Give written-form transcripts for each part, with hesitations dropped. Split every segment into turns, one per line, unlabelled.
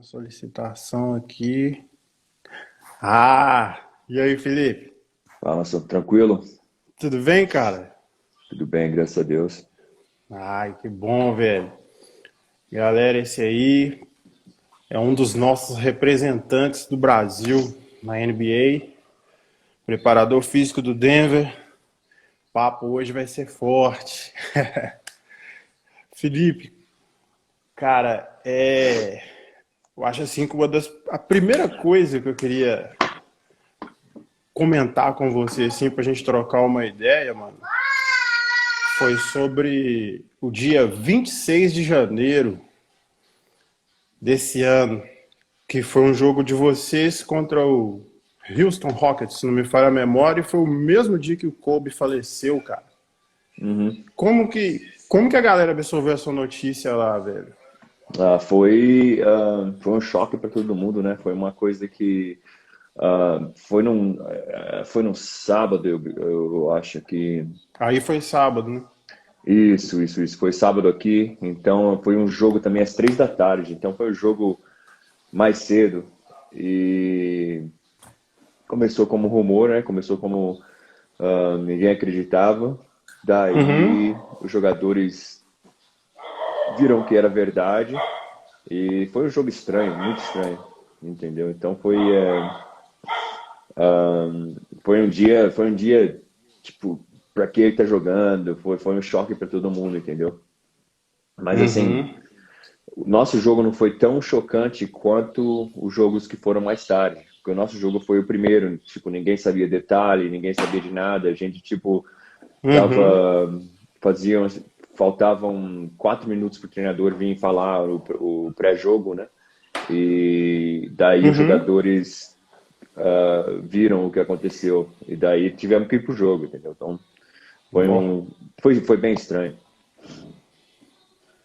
Solicitação aqui. E aí, Felipe?
Fala, só tranquilo?
Tudo bem, cara?
Tudo bem, graças a Deus.
Ai, que bom, velho. Galera, esse aí é um dos nossos representantes do Brasil na NBA, preparador físico do Denver. O papo hoje vai ser forte. Felipe, cara, eu acho assim que a primeira coisa que eu queria comentar com você, assim, pra gente trocar uma ideia, mano, foi sobre o dia 26 de janeiro desse ano, que foi um jogo de vocês contra o Houston Rockets, se não me falha a memória, e foi o mesmo dia que o Kobe faleceu, cara.
Uhum.
Como que a galera absorveu essa notícia lá, velho?
Foi um choque para todo mundo, né? Foi uma coisa que foi num sábado, eu acho que.
Aí foi sábado, né?
Isso. Foi sábado aqui, então foi um jogo também às 3 da tarde, então foi um jogo mais cedo. E começou como rumor, né? Começou como ninguém acreditava.
Uhum,
Daí os jogadores viram que era verdade e foi um jogo estranho, muito estranho, entendeu? Então foi um dia tipo para quem ele tá jogando, foi um choque para todo mundo, entendeu? Mas assim,
uhum,
o nosso jogo não foi tão chocante quanto os jogos que foram mais tarde, porque o nosso jogo foi o primeiro, tipo, ninguém sabia detalhe, ninguém sabia de nada, a gente tipo
uhum,
tava faziam faltavam 4 minutos para o treinador vir falar o pré-jogo, né? E daí os
uhum.
jogadores viram o que aconteceu e daí tivemos que ir pro jogo, entendeu? Então foi
Bom.
um foi bem estranho.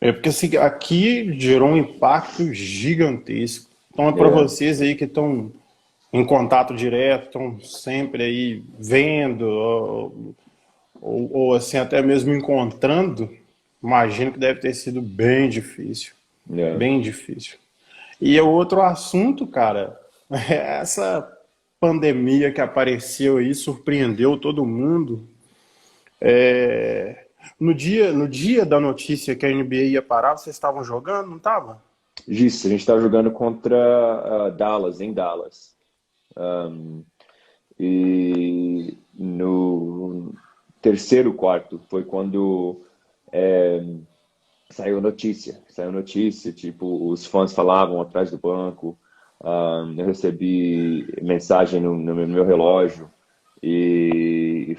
É porque assim, aqui gerou um impacto gigantesco. Então é para
É,
vocês aí que estão em contato direto, estão sempre aí vendo, ou assim, até mesmo encontrando, imagino que deve ter sido bem difícil.
é.
Bem difícil. E o outro assunto, cara, é essa pandemia que apareceu aí, surpreendeu todo mundo. No dia da notícia que a NBA ia parar, vocês estavam jogando, não estavam?
Isso, a gente estava jogando contra Dallas, em Dallas. E no terceiro quarto foi quando saiu notícia, tipo, os fãs falavam atrás do banco, eu recebi mensagem no meu relógio, e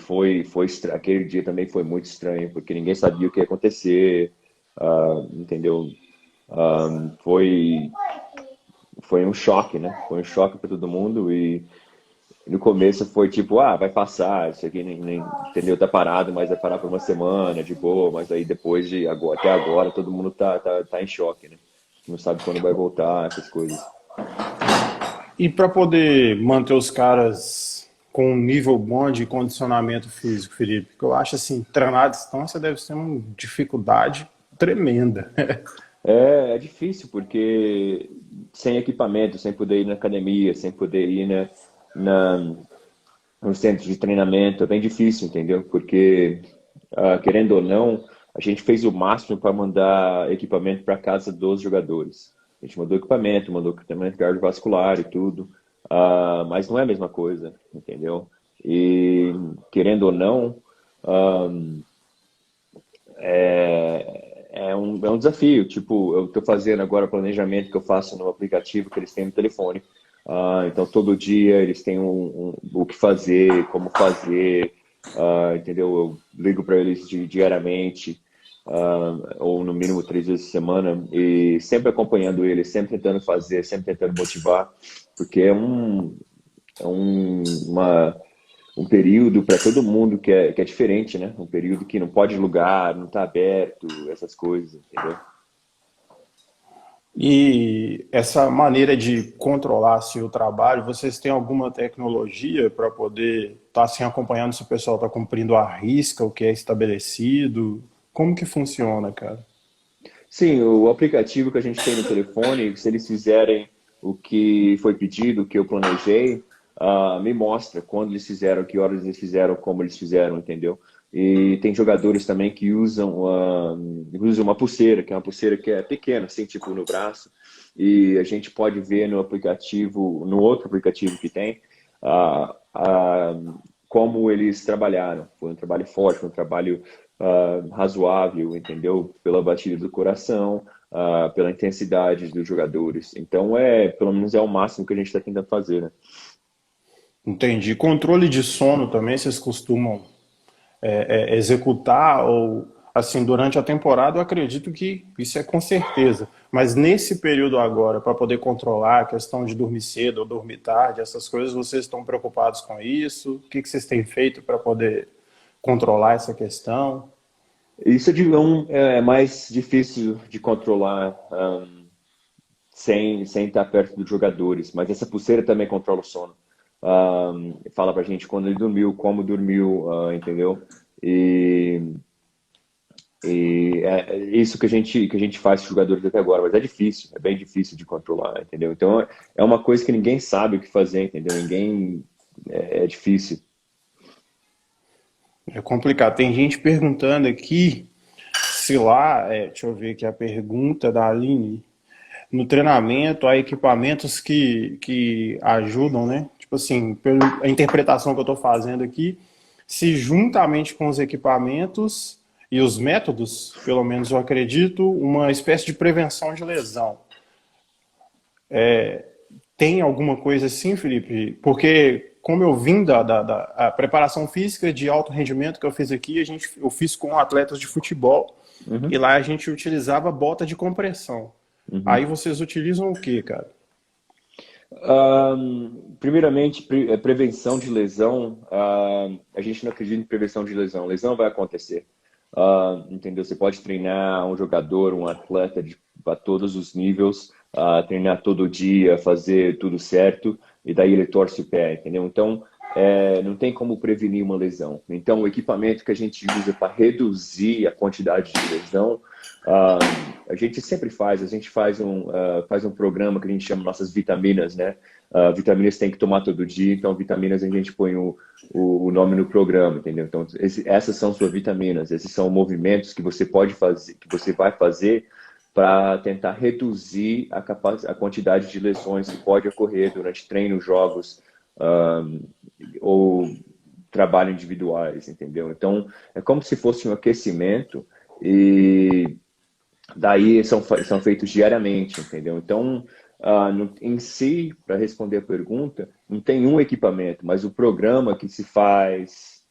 aquele dia também foi muito estranho, porque ninguém sabia o que ia acontecer, entendeu? Foi, foi um choque, né? Foi um choque para todo mundo, e no começo foi tipo, vai passar, isso aqui entendeu, tá parado, mas vai parar por uma semana, de boa, mas aí depois de agora, até agora, todo mundo tá em choque, né? Não sabe quando vai voltar, essas coisas.
E para poder manter os caras com um nível bom de condicionamento físico, Felipe, que eu acho assim, treinar à distância deve ser uma dificuldade tremenda.
É difícil, porque sem equipamento, sem poder ir na academia, sem poder ir na, no centro de treinamento, é bem difícil, entendeu? Porque, querendo ou não, a gente fez o máximo para mandar equipamento para casa dos jogadores. A gente mandou equipamento cardiovascular e tudo, mas não é a mesma coisa, entendeu? E, querendo ou não, é um desafio. Tipo, eu estou fazendo agora o planejamento que eu faço no aplicativo que eles têm no telefone. Então, todo dia eles têm o que fazer, como fazer, entendeu? Eu ligo para eles diariamente, ou no mínimo 3 vezes por semana, e sempre acompanhando eles, sempre tentando fazer, sempre tentando motivar, porque é um período para todo mundo que é diferente, né? Um período que não pode lugar, não está aberto, essas coisas, entendeu?
E essa maneira de controlar assim, o trabalho, vocês têm alguma tecnologia para poder estar assim, acompanhando se o pessoal está cumprindo a risca, o que é estabelecido? Como que funciona, cara?
Sim, o aplicativo que a gente tem no telefone, se eles fizerem o que foi pedido, o que eu planejei, me mostra quando eles fizeram, que horas eles fizeram, como eles fizeram, entendeu? E tem jogadores também que usam uma pulseira, que é uma pulseira que é pequena, assim, tipo no braço, e a gente pode ver no aplicativo, no outro aplicativo que tem, ah, ah, como eles trabalharam. Foi um trabalho forte, foi um trabalho razoável, entendeu? Pela batida do coração, pela intensidade dos jogadores. Então, pelo menos é o máximo que a gente está tentando fazer, né?
Entendi. Controle de sono também, vocês costumam executar ou assim durante a temporada? Eu acredito que isso é com certeza. Mas nesse período agora, para poder controlar a questão de dormir cedo ou dormir tarde, essas coisas, vocês estão preocupados com isso? O que vocês têm feito para poder controlar essa questão?
Isso é mais difícil de controlar sem estar perto dos jogadores, mas essa pulseira também controla o sono. Fala pra gente quando ele dormiu, como dormiu, entendeu? E, é isso que a gente faz com os jogadores até agora, mas é difícil, é bem difícil de controlar, entendeu? Então é uma coisa que ninguém sabe o que fazer, entendeu? É difícil.
É complicado. Tem gente perguntando aqui se lá, deixa eu ver aqui a pergunta da Aline. No treinamento, há equipamentos que ajudam, né? Tipo assim, pela interpretação que eu estou fazendo aqui, se juntamente com os equipamentos e os métodos, pelo menos eu acredito, uma espécie de prevenção de lesão. Tem alguma coisa assim, Felipe? Porque como eu vim da a preparação física de alto rendimento que eu fiz aqui, eu fiz com atletas de futebol e
Uhum,
lá a gente utilizava bota de compressão. Aí
uhum.
vocês utilizam o que, cara?
Primeiramente, prevenção de lesão. A gente não acredita em prevenção de lesão. Lesão vai acontecer. Entendeu? Você pode treinar um jogador, um atleta a todos os níveis, treinar todo dia, fazer tudo certo, e daí ele torce o pé, entendeu? Então, não tem como prevenir uma lesão. Então, o equipamento que a gente usa para reduzir a quantidade de lesão, ah, a gente sempre faz. A gente faz um programa que a gente chama nossas vitaminas, né? Vitaminas tem que tomar todo dia, então vitaminas a gente põe o nome no programa, entendeu? Então, essas são suas vitaminas, esses são movimentos que você pode fazer, que você vai fazer para tentar reduzir a quantidade de lesões que pode ocorrer durante treinos, jogos, um, ou trabalho individuais, entendeu? Então, é como se fosse um aquecimento e daí são feitos diariamente, entendeu? Então, em si, para responder a pergunta, não tem um equipamento, mas o programa que se faz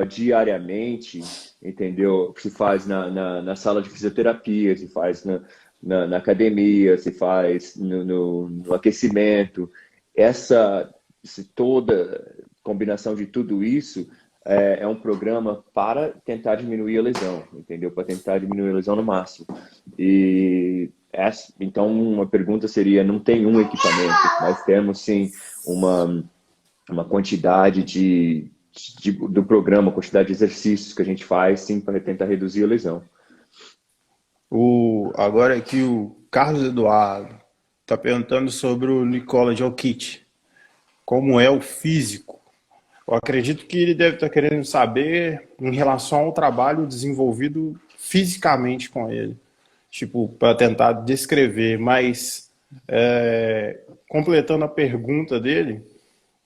diariamente, entendeu? Se faz na sala de fisioterapia, se faz na academia, se faz no aquecimento. Toda combinação de tudo isso é um programa para tentar diminuir a lesão, entendeu? Para tentar diminuir a lesão no máximo. Então, uma pergunta seria: não tem um equipamento, mas temos sim uma quantidade do programa, quantidade de exercícios que a gente faz, sim, para tentar reduzir a lesão.
Agora aqui o Carlos Eduardo está perguntando sobre o Nikola Jokic. Como é o físico? Eu acredito que ele deve estar querendo saber em relação ao trabalho desenvolvido fisicamente com ele. Tipo, para tentar descrever, mas completando a pergunta dele,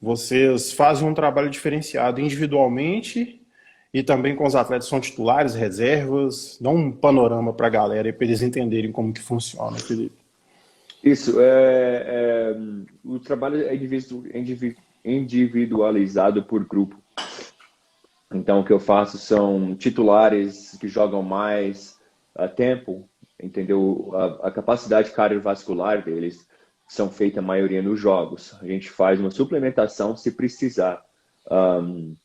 vocês fazem um trabalho diferenciado individualmente e também com os atletas que são titulares, reservas. Dá um panorama para a galera para eles entenderem como que funciona, Felipe.
Isso, o trabalho é individualizado por grupo. Então, o que eu faço são titulares que jogam mais tempo, entendeu? A capacidade cardiovascular deles são feita a maioria nos jogos. A gente faz uma suplementação se precisar. Um,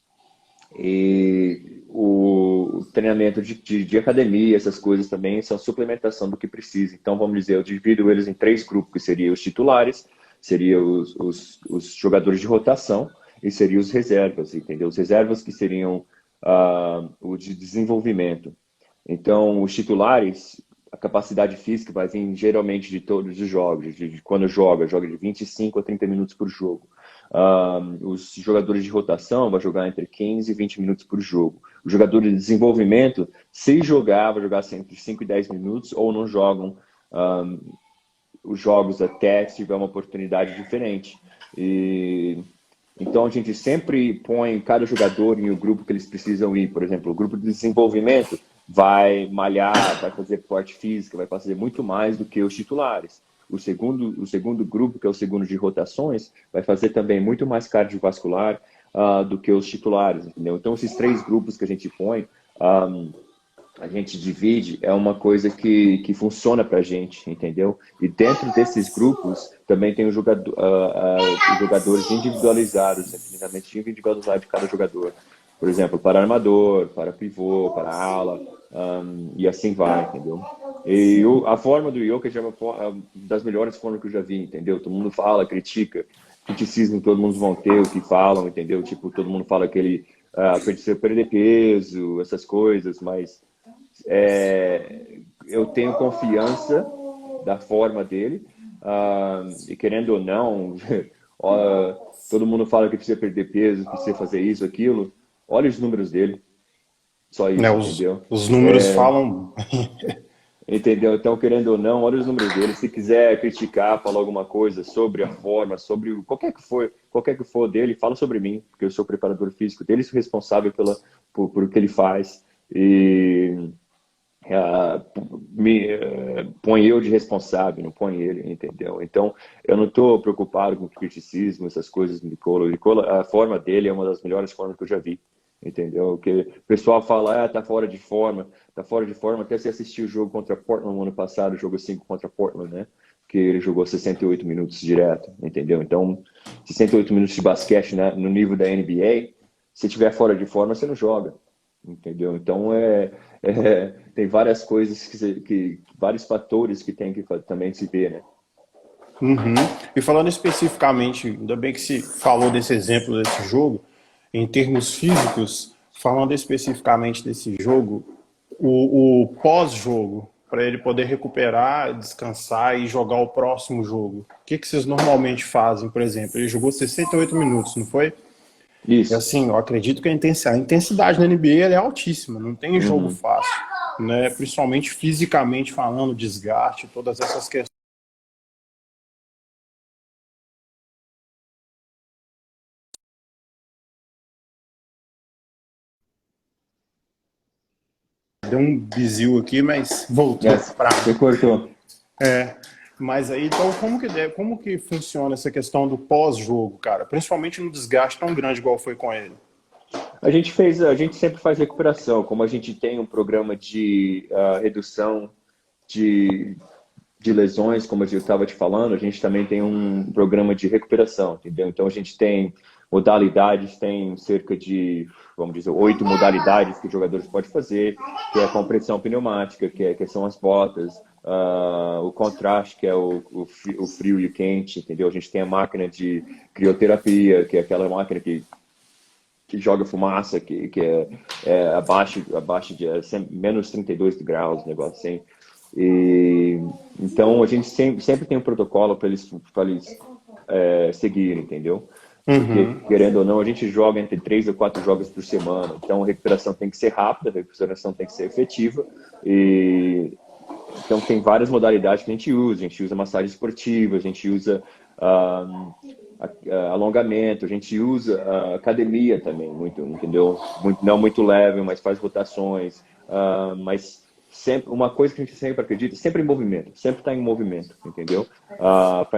e o treinamento de academia, essas coisas também são suplementação do que precisa. Então, vamos dizer, eu divido eles em três grupos, que seriam os titulares, seriam os jogadores de rotação e seriam os reservas, entendeu? Os reservas que seriam o de desenvolvimento. Então, os titulares, capacidade física vai vir geralmente de todos os jogos, quando joga de 25 a 30 minutos por jogo. Os jogadores de rotação vão jogar entre 15 e 20 minutos por jogo. Os jogadores de desenvolvimento, se jogar, vai jogar entre 5 e 10 minutos ou não jogam os jogos até se tiver uma oportunidade diferente. Então a gente sempre põe cada jogador em o grupo que eles precisam ir. Por exemplo, o grupo de desenvolvimento vai malhar, vai fazer parte física, vai fazer muito mais do que os titulares. O segundo grupo, que é o segundo de rotações, vai fazer também muito mais cardiovascular do que os titulares, entendeu? Então, esses 3 grupos que a gente põe, a gente divide, é uma coisa que funciona pra gente, entendeu? E dentro desses grupos, também tem os jogadores individualizados, treinamento individualizado de cada jogador. Por exemplo, para armador, para pivô, para ala, e assim vai, entendeu? E a forma do Jokic é uma das melhores formas que eu já vi, entendeu? Todo mundo fala, critica, criticismo todo mundo vão ter o que falam, entendeu? Tipo, todo mundo fala que ele precisa perder peso, essas coisas, mas eu tenho confiança da forma dele, e querendo ou não, todo mundo fala que precisa perder peso, que precisa fazer isso, aquilo. Olha os números dele. Só isso, entendeu?
Os números falam.
Entendeu? Então, querendo ou não, olha os números dele. Se quiser criticar, falar alguma coisa sobre a forma, sobre qualquer que for dele, fala sobre mim, porque eu sou preparador físico dele, sou responsável por o que ele faz. E põe eu de responsável, não põe ele, entendeu? Então, eu não estou preocupado com criticismo, essas coisas do Nikola. O Nikola, a forma dele é uma das melhores formas que eu já vi, entendeu? Que o pessoal fala, tá fora de forma, até se assistir o jogo contra Portland no ano passado, o jogo 5 contra Portland, né? Que ele jogou 68 minutos direto, entendeu? Então, 68 minutos de basquete, né, no nível da NBA, se tiver fora de forma, você não joga, entendeu? Então, tem várias coisas, vários fatores que tem que também se ver, né?
Uhum. E falando especificamente, ainda bem que se falou desse exemplo desse jogo, em termos físicos, falando especificamente desse jogo, o pós-jogo, para ele poder recuperar, descansar e jogar o próximo jogo, o que vocês normalmente fazem, por exemplo? Ele jogou 68 minutos, não foi? E
Isso.
assim, eu acredito que a intensidade na NBA ela é altíssima, não tem jogo
Uhum.
fácil, né? Principalmente fisicamente falando, desgaste, todas essas questões. Deu um bizil aqui, mas voltou para.
Você cortou.
Mas aí, então, como que funciona essa questão do pós-jogo, cara? Principalmente no desgaste tão grande igual foi com ele.
A gente sempre faz recuperação, como a gente tem um programa de redução de, de lesões, como eu estava te falando, a gente também tem um programa de recuperação, entendeu? Então a gente tem modalidades, tem cerca de, vamos dizer, 8 modalidades que os jogadores podem fazer, que é a compressão pneumática, que são as botas, o contraste, que é o frio e o quente, entendeu? A gente tem a máquina de crioterapia, que é aquela máquina que joga fumaça, que é abaixo de menos 32 graus, negócio assim. Então, a gente sempre tem um protocolo para eles seguirem, entendeu? Porque, querendo ou não, a gente joga entre 3 ou 4 jogos por semana. Então, a recuperação tem que ser rápida, a recuperação tem que ser efetiva. Então, tem várias modalidades que a gente usa. A gente usa massagem esportiva, a gente usa alongamento, a gente usa academia também, muito, entendeu? Não muito leve, mas faz rotações. Mas sempre, uma coisa que a gente sempre acredita, sempre em movimento, sempre está em movimento, entendeu? Para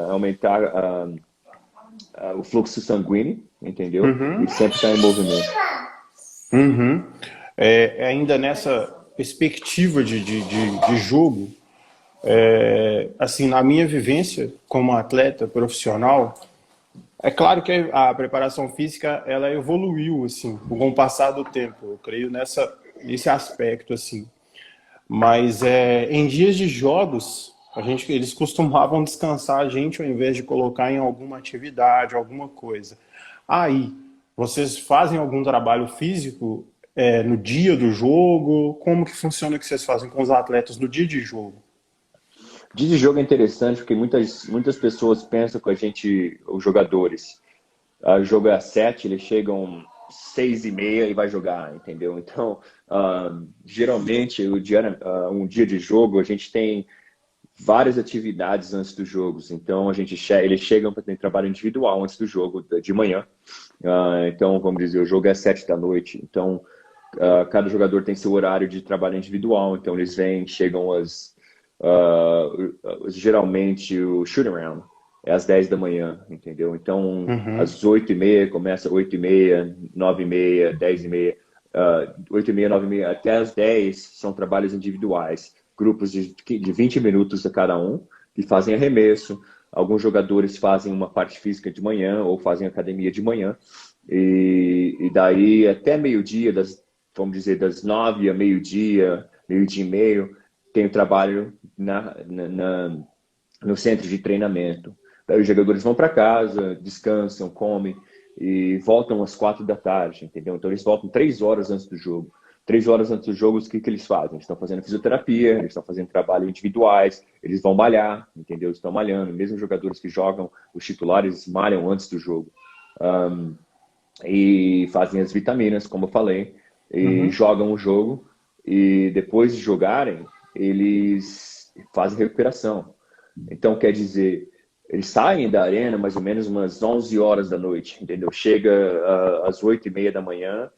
aumentar o fluxo sanguíneo, entendeu? E sempre está em movimento.
Ainda nessa perspectiva de jogo, assim, na minha vivência como atleta profissional, é claro que a preparação física ela evoluiu assim com o passar do tempo. Eu creio nesse aspecto assim. Mas em dias de jogos, eles costumavam descansar a gente ao invés de colocar em alguma atividade, alguma coisa. Aí, vocês fazem algum trabalho físico no dia do jogo? Como que funciona o que vocês fazem com os atletas no dia de jogo?
Dia de jogo é interessante porque muitas pessoas pensam que a gente, os jogadores, o jogo é às 7, eles chegam 6:30 e vai jogar, entendeu? Então, geralmente, um dia de jogo, a gente tem várias atividades antes dos jogos. Então, eles chegam para ter trabalho individual antes do jogo, de manhã. Então, vamos dizer, o jogo é às 7 da noite. Então, cada jogador tem seu horário de trabalho individual. Então, eles vêm, chegam geralmente o shoot around é às 10 da manhã, entendeu? Então,
Uhum.
às 8:30, começa 8:30, 9:30, 10:30, 8:30, 9:30, até às 10 são trabalhos individuais, grupos de 20 minutos a cada um, que fazem arremesso. Alguns jogadores fazem uma parte física de manhã ou fazem academia de manhã. E daí até meio-dia, vamos dizer, das 9 a meio-dia, meio-dia e meio, tem o trabalho no centro de treinamento. Daí os jogadores vão para casa, descansam, comem e voltam às 4 da tarde, entendeu? Então eles voltam 3 horas antes do jogo. 3 horas antes do jogo, o que eles fazem? Eles estão fazendo fisioterapia, eles estão fazendo trabalho individuais, eles vão malhar, entendeu? Eles estão malhando. Mesmo os jogadores que jogam, os titulares malham antes do jogo. E fazem as vitaminas, como eu falei, e
Uhum.
jogam o jogo. E depois de jogarem, eles fazem recuperação. Então, quer dizer, eles saem da arena mais ou menos umas 11 horas da noite, entendeu? Chega às 8:30 da manhã,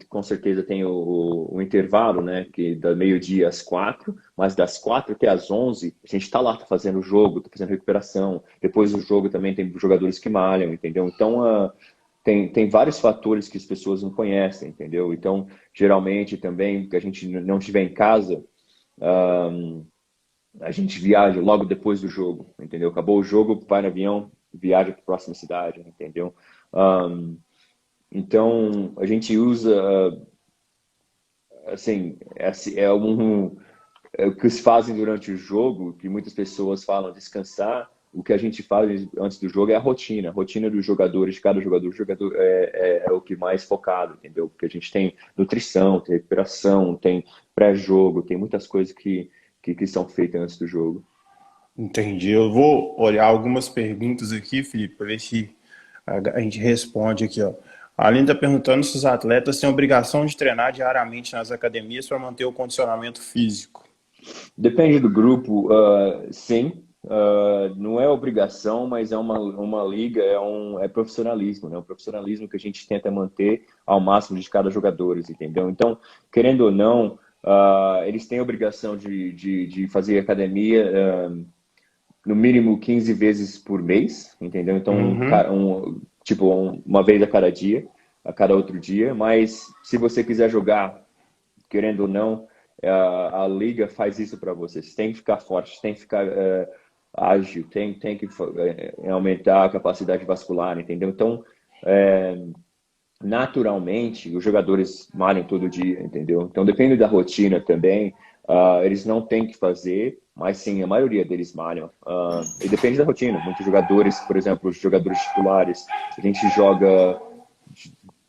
com certeza tem o intervalo, né? Que da meio-dia às 4, mas das 4 até às 11, a gente está lá, tá fazendo o jogo, tá fazendo recuperação. Depois do jogo também tem jogadores que malham, entendeu? Então, tem vários fatores que as pessoas não conhecem, entendeu? Então, geralmente também, que a gente não estiver em casa, a gente viaja logo depois do jogo, entendeu? Acabou o jogo, vai no avião, viaja para a próxima cidade, entendeu? Um, então, a gente usa, assim, é o que se fazem durante o jogo, que muitas pessoas falam descansar. O que a gente faz antes do jogo é a rotina dos jogadores, cada jogador é o que mais focado, entendeu? Porque a gente tem nutrição, tem recuperação, tem pré-jogo, tem muitas coisas que são feitas antes do jogo.
Entendi. Eu vou olhar algumas perguntas aqui, Felipe, para ver se a gente responde aqui, ó. A Aline está perguntando se os atletas têm obrigação de treinar diariamente nas academias para manter o condicionamento físico.
Depende do grupo, sim. Não é obrigação, mas é uma liga, é profissionalismo, né? Um profissionalismo que a gente tenta manter ao máximo de cada jogador, entendeu? Então, querendo ou não, eles têm a obrigação de fazer academia, no mínimo 15 vezes por mês, entendeu? Então,
Uhum.
tipo, uma vez a cada dia, a cada outro dia. Mas se você quiser jogar, querendo ou não, a liga faz isso para você. Você tem que ficar forte, tem que ficar ágil, tem que aumentar a capacidade vascular, entendeu? Então, naturalmente, os jogadores malham todo dia, entendeu? Então, depende da rotina também. Eles não têm que fazer, mas sim, a maioria deles malham. E depende da rotina. Muitos jogadores, por exemplo, os jogadores titulares, a gente joga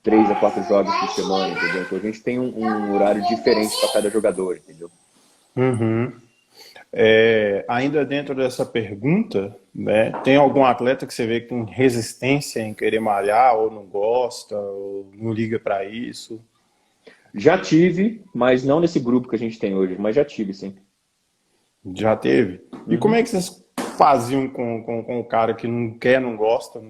3 a 4 jogos por semana, entendeu? Então, a gente tem um horário diferente para cada jogador, entendeu?
Uhum. Ainda dentro dessa pergunta, né, tem algum atleta que você vê com resistência em querer malhar, ou não gosta, ou não liga para isso?
Já tive, mas não nesse grupo que a gente tem hoje, mas já tive, sim.
Já teve? E como é
Uhum.
que vocês faziam com o cara que não quer, não gosta?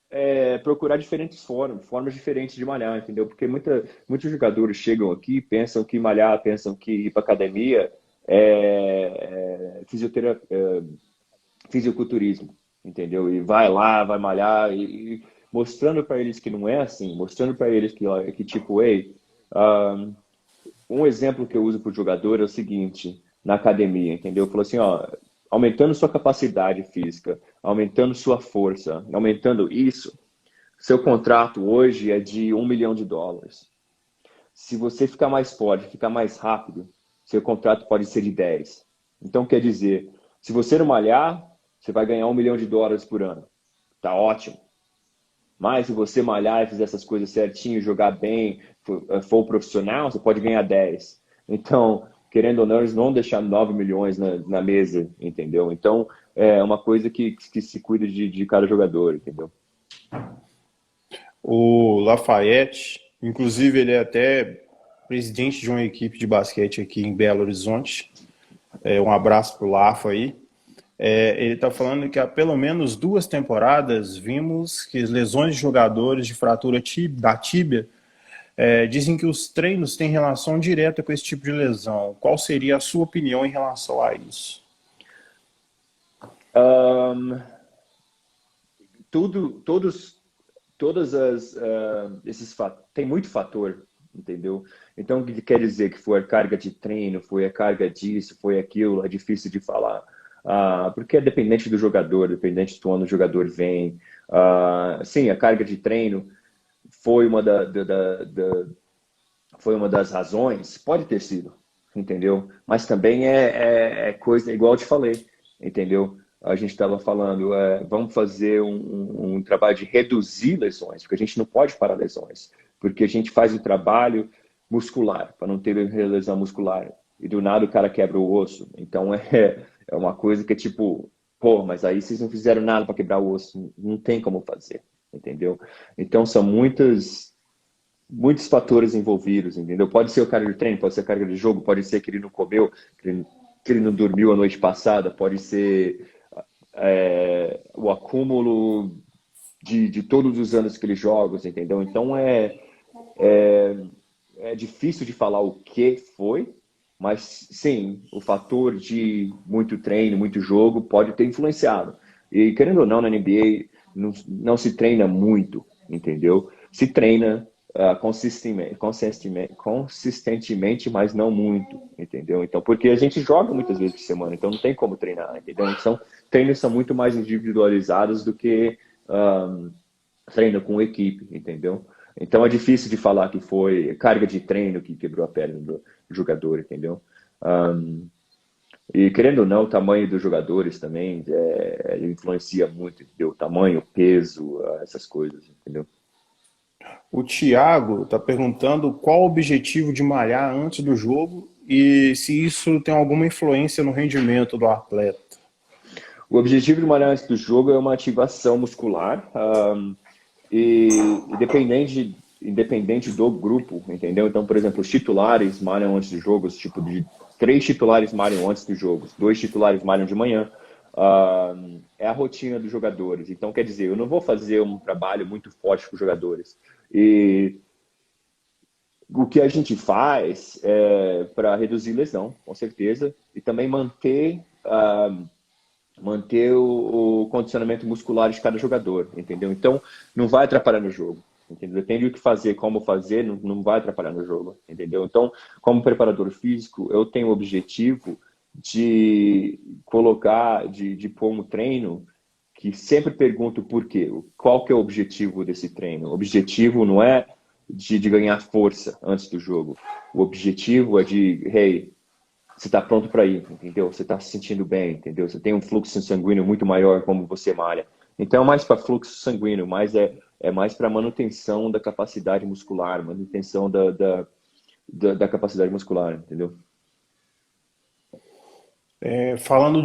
É, procurar diferentes formas diferentes de malhar, entendeu? Porque muitos jogadores chegam aqui, pensam que malhar, pensam que ir para academia é fisiculturismo, entendeu? E vai lá, vai malhar e mostrando para eles que não é assim, mostrando para eles que tipo, ei, um exemplo que eu uso para o jogador é o seguinte, na academia, entendeu? Eu falo assim, ó, aumentando sua capacidade física, aumentando sua força, aumentando isso, seu contrato hoje é de US$ 1 milhão. Se você ficar mais forte, ficar mais rápido, seu contrato pode ser de 10. Então, quer dizer, se você não malhar, você vai ganhar US$ 1 milhão por ano. Tá ótimo. Mas se você malhar e fizer essas coisas certinho, jogar bem, for profissional, você pode ganhar 10. Então, querendo ou não, eles não vão deixar 9 milhões na mesa, entendeu? Então, é uma coisa que se cuida de cada jogador, entendeu?
O Lafayette, inclusive ele é até presidente de uma equipe de basquete aqui em Belo Horizonte. Um abraço pro Lafa aí. Ele está falando que há pelo menos 2 temporadas vimos que as lesões de jogadores de fratura da tíbia dizem que os treinos têm relação direta com esse tipo de lesão. Qual seria a sua opinião em relação a isso?
Todas tem muito fator, entendeu? Então, o que quer dizer que foi a carga de treino, foi a carga disso, foi aquilo, é difícil de falar. Porque é dependente do jogador, dependente de onde o jogador vem. Sim, a carga de treino foi foi uma das razões, pode ter sido, entendeu? Mas também é coisa, igual eu te falei, entendeu? A gente estava falando, vamos fazer um trabalho de reduzir lesões, porque a gente não pode parar lesões, porque a gente faz o trabalho muscular, para não ter lesão muscular. E do nada o cara quebra o osso. Então é uma coisa que é tipo, pô, mas aí vocês não fizeram nada para quebrar o osso, não tem como fazer, entendeu? Então são muitos fatores envolvidos, entendeu? Pode ser o carga de treino, pode ser a carga de jogo, pode ser que ele não comeu, que ele não dormiu a noite passada, pode ser o acúmulo de todos os anos que ele joga, entendeu? Então é difícil de falar o que foi, mas sim, o fator de muito treino, muito jogo pode ter influenciado. E querendo ou não, na NBA não se treina muito, entendeu? Se treina consistentemente, mas não muito, entendeu? Então, porque a gente joga muitas vezes por semana, então não tem como treinar, entendeu? Então, treinos são muito mais individualizados do que treino com equipe, entendeu? Então é difícil de falar que foi carga de treino que quebrou a perna do jogador, entendeu? E querendo ou não, o tamanho dos jogadores também influencia muito, entendeu? O tamanho, o peso, essas coisas, entendeu?
O Thiago está perguntando qual o objetivo de malhar antes do jogo e se isso tem alguma influência no rendimento do atleta.
O objetivo de malhar antes do jogo é uma ativação muscular e independente do grupo, entendeu? Então, por exemplo, os titulares malham antes do jogo, tipo de 3 titulares malham antes do jogo, 2 titulares malham de manhã. É a rotina dos jogadores. Então, quer dizer, eu não vou fazer um trabalho muito forte com os jogadores. E o que a gente faz é para reduzir lesão, com certeza, e também manter o condicionamento muscular de cada jogador, entendeu? Então, não vai atrapalhar no jogo, entendeu? Depende do que fazer, como fazer, não vai atrapalhar no jogo, entendeu? Então, como preparador físico, eu tenho o objetivo de colocar, de pôr um treino que sempre pergunto por quê, qual que é o objetivo desse treino. O objetivo não é de ganhar força antes do jogo. O objetivo é de, hey, você está pronto para ir, entendeu? Você está se sentindo bem, entendeu? Você tem um fluxo sanguíneo muito maior como você malha. Então, é mais para fluxo sanguíneo, mas é mais para manutenção da capacidade muscular, manutenção da capacidade muscular, entendeu?
Falando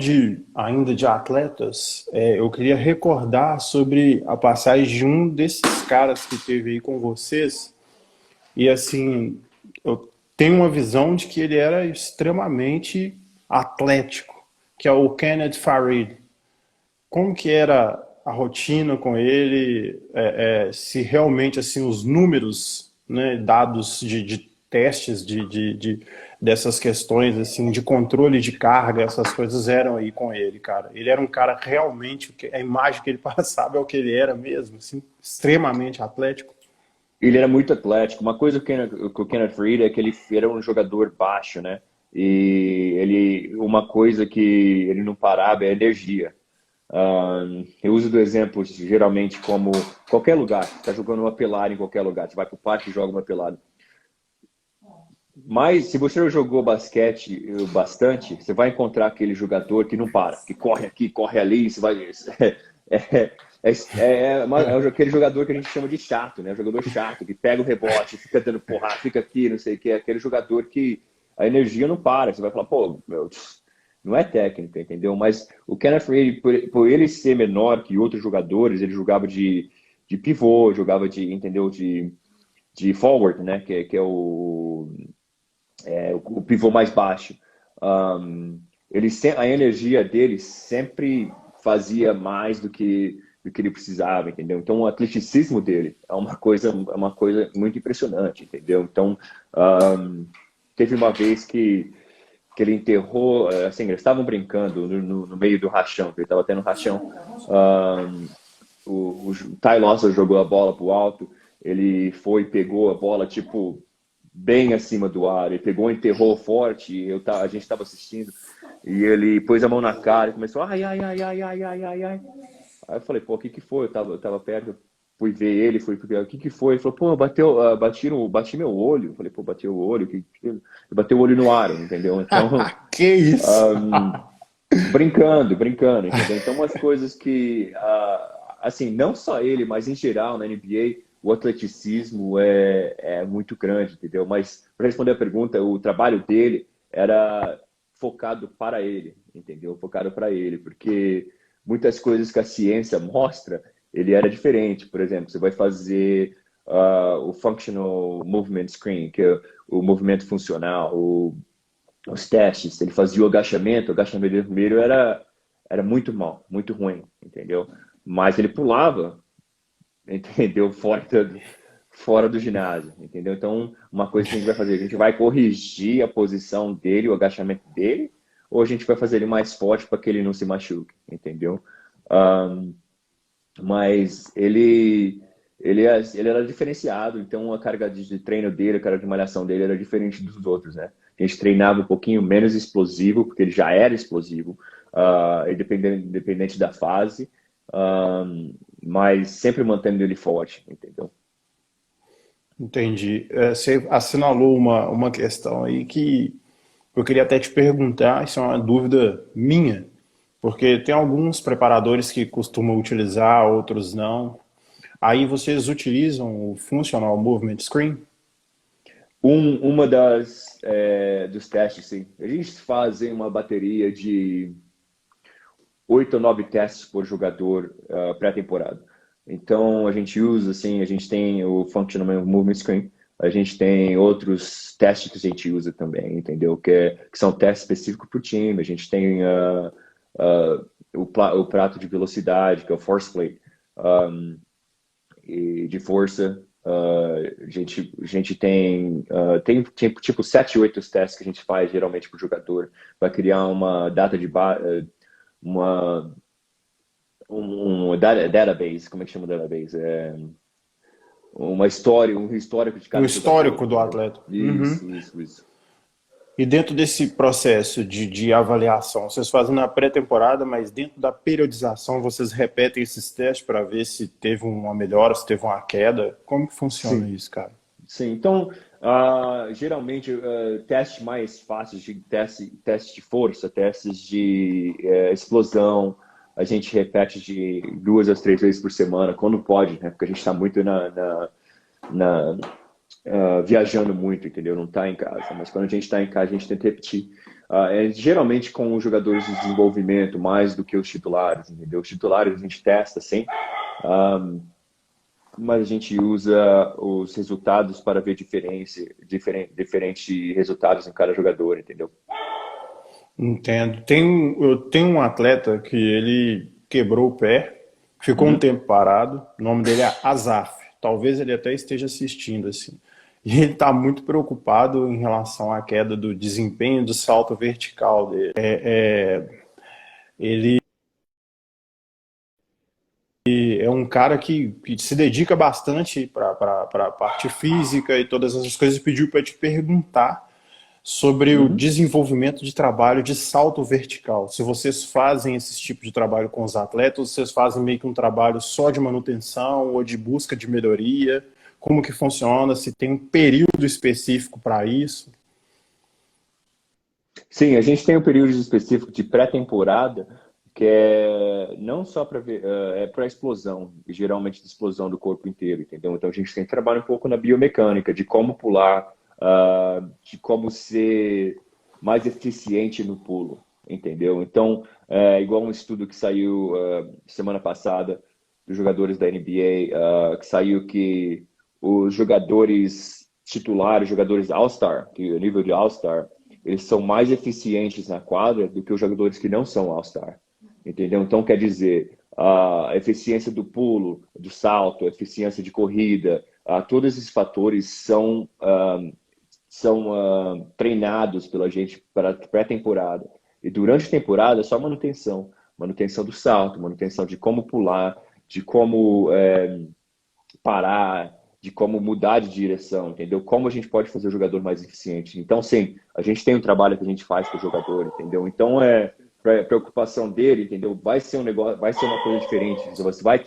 ainda de atletas, eu queria recordar sobre a passagem de um desses caras que teve aí com vocês. E assim, eu tenho uma visão de que ele era extremamente atlético, que é o Kenneth Farid. Como que era a rotina com ele? Se realmente assim os números, né, dados de testes dessas questões assim de controle de carga, essas coisas eram aí com ele, cara. Ele era um cara realmente, a imagem que ele passava é o que ele era mesmo, assim, extremamente atlético.
Ele era muito atlético. Uma coisa que o Kenneth Faried é que ele era um jogador baixo, né? E uma coisa que ele não parava é a energia. Eu uso do exemplo geralmente como qualquer lugar. Você está jogando uma pelada em qualquer lugar. Você vai para o parque e joga uma pelada. Mas se você jogou basquete bastante, você vai encontrar aquele jogador que não para, que corre aqui, corre ali, você vai... aquele jogador que a gente chama de chato, né? Jogador chato, que pega o rebote, fica dando porrada, fica aqui, não sei o que. É aquele jogador que a energia não para. Você vai falar, pô, meu, não é técnica, entendeu? Mas o Kenneth Faried, por ele ser menor que outros jogadores, ele jogava de pivô, jogava de, entendeu? De forward, né? Que é o pivô mais baixo. Um, a energia dele sempre fazia mais do que ele precisava, entendeu? Então o atleticismo dele é uma coisa muito impressionante, entendeu? Então teve uma vez que ele enterrou, assim, eles estavam brincando no meio do rachão, que ele estava tendo rachão. O Ty Lawson jogou a bola pro alto, ele foi, pegou a bola, tipo, bem acima do ar, ele pegou, enterrou forte, a gente estava assistindo, e ele pôs a mão na cara e começou, ai, ai, ai, ai, ai, ai, ai, ai. Aí eu falei, pô, o que que foi? Eu tava perto, fui ver ele, fui ver, o que que foi? Ele falou, pô, bati meu olho. Eu falei, pô, bateu o olho? Ele bateu o olho no ar, entendeu? Então,
Que isso?
brincando, entendeu? Então, umas coisas que, assim, não só ele, mas em geral na NBA, o atleticismo é muito grande, entendeu? Mas, para responder a pergunta, o trabalho dele era focado para ele, entendeu? Focado para ele, porque muitas coisas que a ciência mostra, ele era diferente. Por exemplo, você vai fazer o Functional Movement Screen, que é o movimento funcional, os testes, ele fazia o agachamento dele primeiro era muito mal, muito ruim, entendeu? Mas ele pulava, entendeu? Fora do ginásio, entendeu? Então, uma coisa que a gente vai fazer, a gente vai corrigir a posição dele, o agachamento dele, ou a gente vai fazer ele mais forte para que ele não se machuque, entendeu? Um, mas ele era diferenciado, então a carga de treino dele, a carga de malhação dele era diferente dos outros, né? A gente treinava um pouquinho menos explosivo, porque ele já era explosivo, independente da fase, mas sempre mantendo ele forte, entendeu?
Entendi. Você assinalou uma questão aí que eu queria até te perguntar, isso é uma dúvida minha, porque tem alguns preparadores que costumam utilizar, outros não. Aí vocês utilizam o Functional Movement Screen?
Uma dos testes, sim. A gente faz uma bateria de 8 ou 9 testes por jogador pré-temporada. Então, a gente usa, assim, a gente tem o Functional Movement Screen, a gente tem outros testes que a gente usa também, entendeu? Que são testes específicos para o time. A gente tem o prato de velocidade, que é o Force Plate, e de força. A gente tem tipo 7, 8 testes que a gente faz geralmente para o jogador para criar uma data de uma database, como é que chama o database? Um histórico de
O
cada jogador,
histórico do
entendeu?
atleta. Uhum.
Isso.
E dentro desse processo de avaliação, vocês fazem na pré-temporada, mas dentro da periodização vocês repetem esses testes para ver se teve uma melhora, se teve uma queda? Como que funciona
Sim,
isso, cara?
sim. Então, geralmente, testes mais fáceis de teste de força, testes de explosão, a gente repete de 2 a 3 vezes por semana, quando pode, né? Porque a gente está muito na, viajando muito, entendeu? Não está em casa. Mas quando a gente está em casa, a gente tenta repetir. Geralmente com os jogadores de desenvolvimento, mais do que os titulares, entendeu? Os titulares a gente testa, sim. Mas a gente usa os resultados para ver diferentes resultados em cada jogador, entendeu?
Entendo. Eu tenho um atleta que ele quebrou o pé, ficou um
Uhum.
tempo parado. O nome dele é Azaf. Talvez ele até esteja assistindo assim. E ele está muito preocupado em relação à queda do desempenho do salto vertical dele. Ele é um cara que se dedica bastante para a parte física e todas essas coisas. Pediu para te perguntar sobre o
Uhum.
desenvolvimento de trabalho de salto vertical. Se vocês fazem esse tipo de trabalho com os atletas, vocês fazem meio que um trabalho só de manutenção ou de busca de melhoria? Como que funciona? Se tem um período específico para isso?
Sim, a gente tem um período específico de pré-temporada que é não só para ver, é para explosão, geralmente de explosão do corpo inteiro, entendeu? Então a gente tem que trabalhar um pouco na biomecânica, de como pular, de como ser mais eficiente no pulo, entendeu? Então, igual um estudo que saiu semana passada dos jogadores da NBA, que saiu que os jogadores titulares, jogadores All-Star, que é o nível de All-Star, eles são mais eficientes na quadra do que os jogadores que não são All-Star. Entendeu? Então, quer dizer, a eficiência do pulo, do salto, a eficiência de corrida, todos esses fatores são treinados pela gente para a pré-temporada. E durante a temporada é só manutenção. Manutenção do salto, manutenção de como pular, de como parar, de como mudar de direção, entendeu? Como a gente pode fazer o jogador mais eficiente. Então, sim, a gente tem um trabalho que a gente faz com o jogador, entendeu? Então, a preocupação dele, entendeu? Vai ser um negócio, vai ser uma coisa diferente. Você vai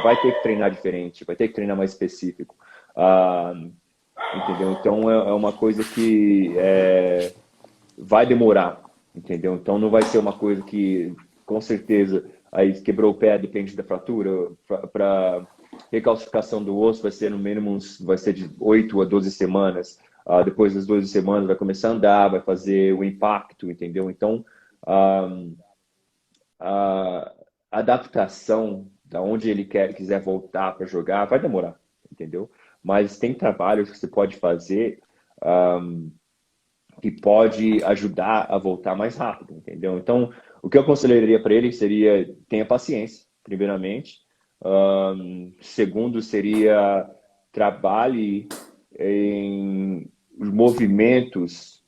vai ter que treinar diferente, vai ter que treinar mais específico. Entendeu? Então, é uma coisa que vai demorar, entendeu? Então, não vai ser uma coisa que, com certeza, aí quebrou o pé, depende da fratura, para recalcificação do osso vai ser no mínimo vai ser de 8 a 12 semanas. Depois das 12 semanas vai começar a andar, vai fazer o impacto, entendeu? Então, a adaptação da onde ele quiser voltar para jogar vai demorar, entendeu? Mas tem trabalhos que você pode fazer que pode ajudar a voltar mais rápido, entendeu? Então, o que eu aconselharia para ele seria tenha paciência, primeiramente. Segundo seria trabalhe em movimentos,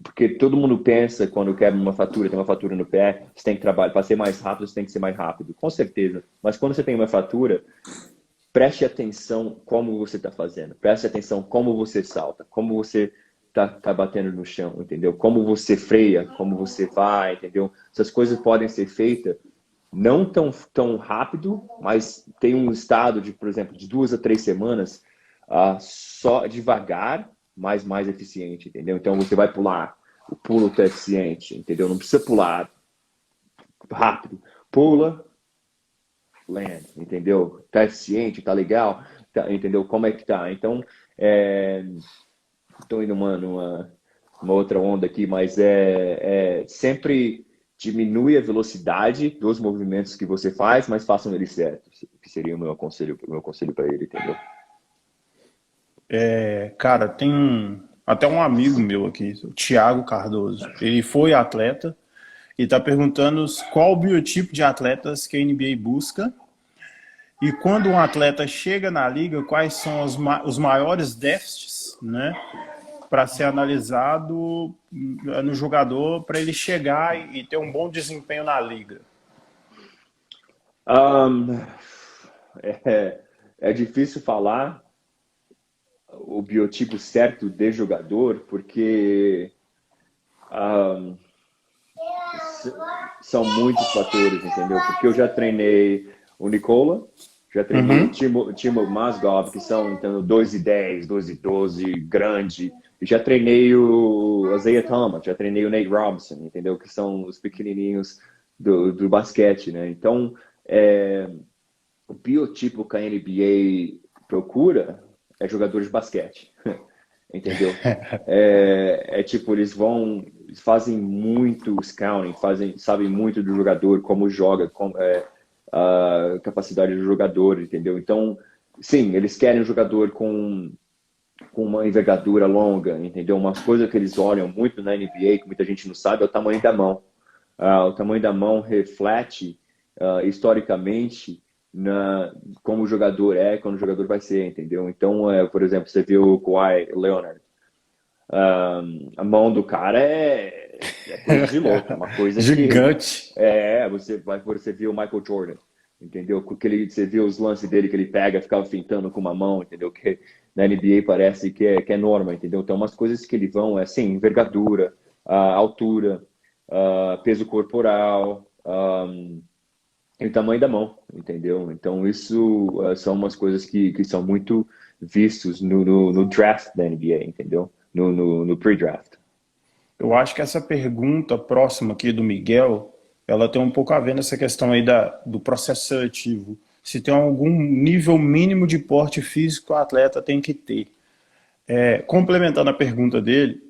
porque todo mundo pensa quando quer uma fratura, tem uma fratura no pé, você tem que trabalhar, para ser mais rápido, você tem que ser mais rápido, com certeza. Mas quando você tem uma fratura, preste atenção como você está fazendo, preste atenção como você salta, como você tá batendo no chão, entendeu? Como você freia, como você vai, entendeu? Essas coisas podem ser feitas não tão rápido, mas tem um estado de, por exemplo, de 2 a 3 semanas, só devagar, mas mais eficiente, entendeu? Então você vai pular, o pulo tá eficiente, entendeu? Não precisa pular rápido, pula, land, entendeu? Tá eficiente, tá legal, entendeu? Como é que tá? Então, estou indo numa outra onda aqui, mas sempre diminui a velocidade dos movimentos que você faz, mas façam eles certos, que seria o meu conselho para ele, entendeu?
Cara, até um amigo meu aqui, o Thiago Cardoso. Ele foi atleta e está perguntando qual o biotipo de atletas que a NBA busca e quando um atleta chega na liga, quais são os maiores déficits, né, para ser analisado no jogador para ele chegar e ter um bom desempenho na liga.
É difícil falar o biotipo certo de jogador, porque são muitos fatores, entendeu? Porque eu já treinei o Nicola, já treinei o Timo Mozgov, que são então 2 e 10, 2 e 12, grande. E já treinei o Isaiah Thomas, já treinei o Nate Robinson, entendeu? Que são os pequenininhos do basquete, né? Então, o biotipo que a NBA procura é jogadores de basquete, entendeu? Tipo, eles fazem muito scouting, sabem muito do jogador, como joga, a capacidade do jogador, entendeu? Então, sim, eles querem um jogador com uma envergadura longa, entendeu? Uma coisa que eles olham muito na NBA, que muita gente não sabe, é o tamanho da mão. O tamanho da mão reflete, historicamente, como o jogador quando o jogador vai ser, entendeu? Então, por exemplo, você viu o Kawhi Leonard. A mão do cara é coisa de louco, uma coisa
gigante.
Você viu o Michael Jordan, entendeu? Você viu os lances dele que ele pega, ficava fintando com uma mão, entendeu? Que na NBA parece que é norma, entendeu? Então, umas coisas que ele vão assim, envergadura, altura, peso corporal, e o tamanho da mão, entendeu? Então, isso são umas coisas que são muito vistos no draft da NBA, entendeu? No pre-draft.
Eu acho que essa pergunta próxima aqui do Miguel ela tem um pouco a ver nessa questão aí do processo seletivo. Se tem algum nível mínimo de porte físico, o atleta tem que ter. Complementando a pergunta dele,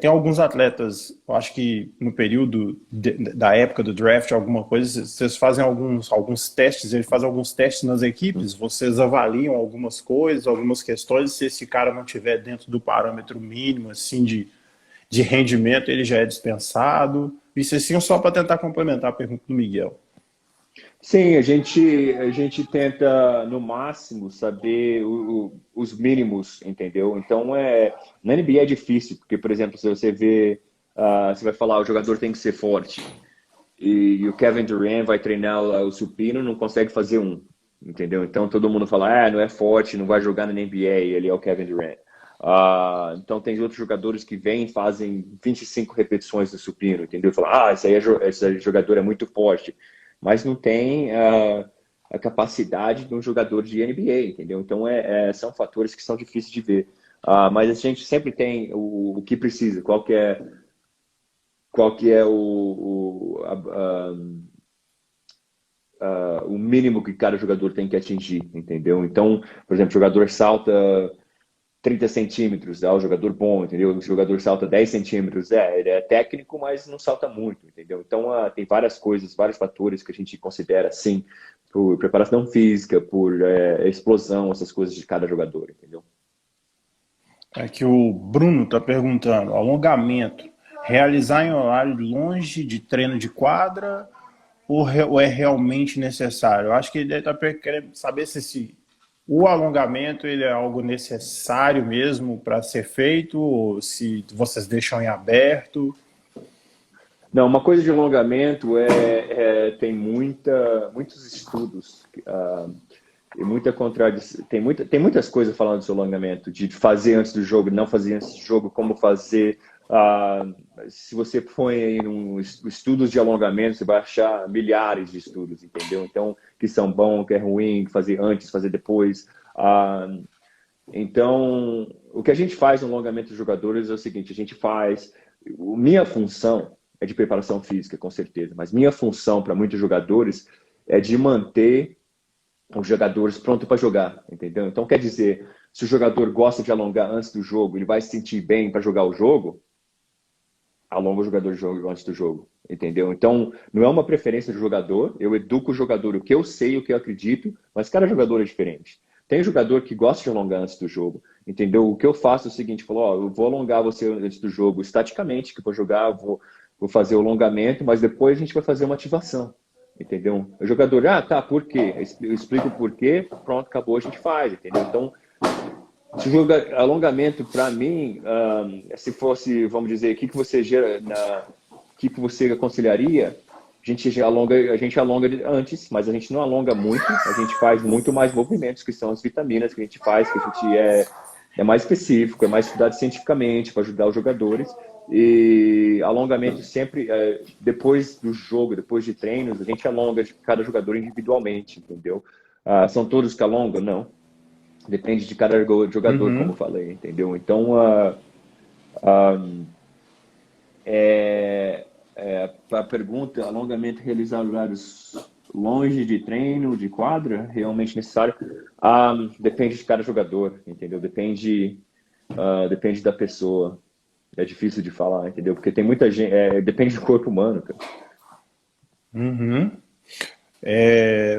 tem alguns atletas, eu acho que no período da época do draft, alguma coisa, vocês fazem alguns testes, ele faz alguns testes nas equipes, vocês avaliam algumas coisas, algumas questões, se esse cara não estiver dentro do parâmetro mínimo, assim, de rendimento, ele já é dispensado. Isso assim, só para tentar complementar a pergunta do Miguel.
Sim, a gente tenta, no máximo, saber os mínimos, entendeu? Então, na NBA é difícil, porque, por exemplo, se você vê, você vai falar, o jogador tem que ser forte, e o Kevin Durant vai treinar o supino, não consegue fazer um, entendeu? Então, todo mundo fala, não é forte, não vai jogar na NBA, ele é o Kevin Durant. Então, tem outros jogadores que vêm e fazem 25 repetições do supino, entendeu? Fala, esse jogador é muito forte, mas não tem a capacidade de um jogador de NBA, entendeu? Então, são fatores que são difíceis de ver. Mas a gente sempre tem o que precisa, qual que é o mínimo que cada jogador tem que atingir, entendeu? Então, por exemplo, o jogador salta 30 centímetros, o jogador bom, entendeu? O jogador salta 10 centímetros, ele é técnico, mas não salta muito, entendeu? Então, tem várias coisas, vários fatores que a gente considera, assim, por preparação física, por explosão, essas coisas de cada jogador, entendeu?
É que o Bruno está perguntando, alongamento, realizar em horário longe de treino de quadra ou é realmente necessário? Eu acho que ele está querendo saber se o alongamento ele é algo necessário mesmo para ser feito ou se vocês deixam em aberto.
Não, uma coisa de alongamento tem muitos estudos e muita contradição. Tem muitas coisas falando de alongamento, de fazer antes do jogo, não fazer antes do jogo, como fazer. Se você põe aí estudos de alongamento, você vai achar milhares de estudos, entendeu? Então, que são bons, que é ruim, fazer antes, fazer depois. Então, o que a gente faz no alongamento dos jogadores é o seguinte: a gente faz. Minha função é de preparação física, com certeza, mas minha função para muitos jogadores é de manter os jogadores prontos para jogar, entendeu? Então, quer dizer, se o jogador gosta de alongar antes do jogo, ele vai se sentir bem para jogar o jogo, alonga o jogador de jogo antes do jogo, entendeu? Então, não é uma preferência do jogador, eu educo o jogador o que eu sei, o que eu acredito, mas cada jogador é diferente. Tem jogador que gosta de alongar antes do jogo, entendeu? O que eu faço é o seguinte, eu vou alongar você antes do jogo estaticamente, que eu vou jogar, vou fazer o alongamento, mas depois a gente vai fazer uma ativação, entendeu? O jogador, tá, por quê? Eu explico o porquê, pronto, acabou, a gente faz, entendeu? Então, alongamento, para mim, se fosse, vamos dizer, o que você aconselharia? A gente alonga antes, mas a gente não alonga muito, a gente faz muito mais movimentos, que são as vitaminas que a gente faz, que a gente é mais específico, é mais estudado cientificamente para ajudar os jogadores. E alongamento sempre, depois do jogo, depois de treinos, a gente alonga de cada jogador individualmente, entendeu? São todos que alongam? Não. Depende de cada jogador, como eu
Uhum.
falei, entendeu? Então, a pergunta, alongamento realizar horários longe de treino, de quadra, realmente necessário? Depende de cada jogador, entendeu? Depende da pessoa. É difícil de falar, entendeu? Porque tem muita gente, depende do corpo humano, cara.
Uhum.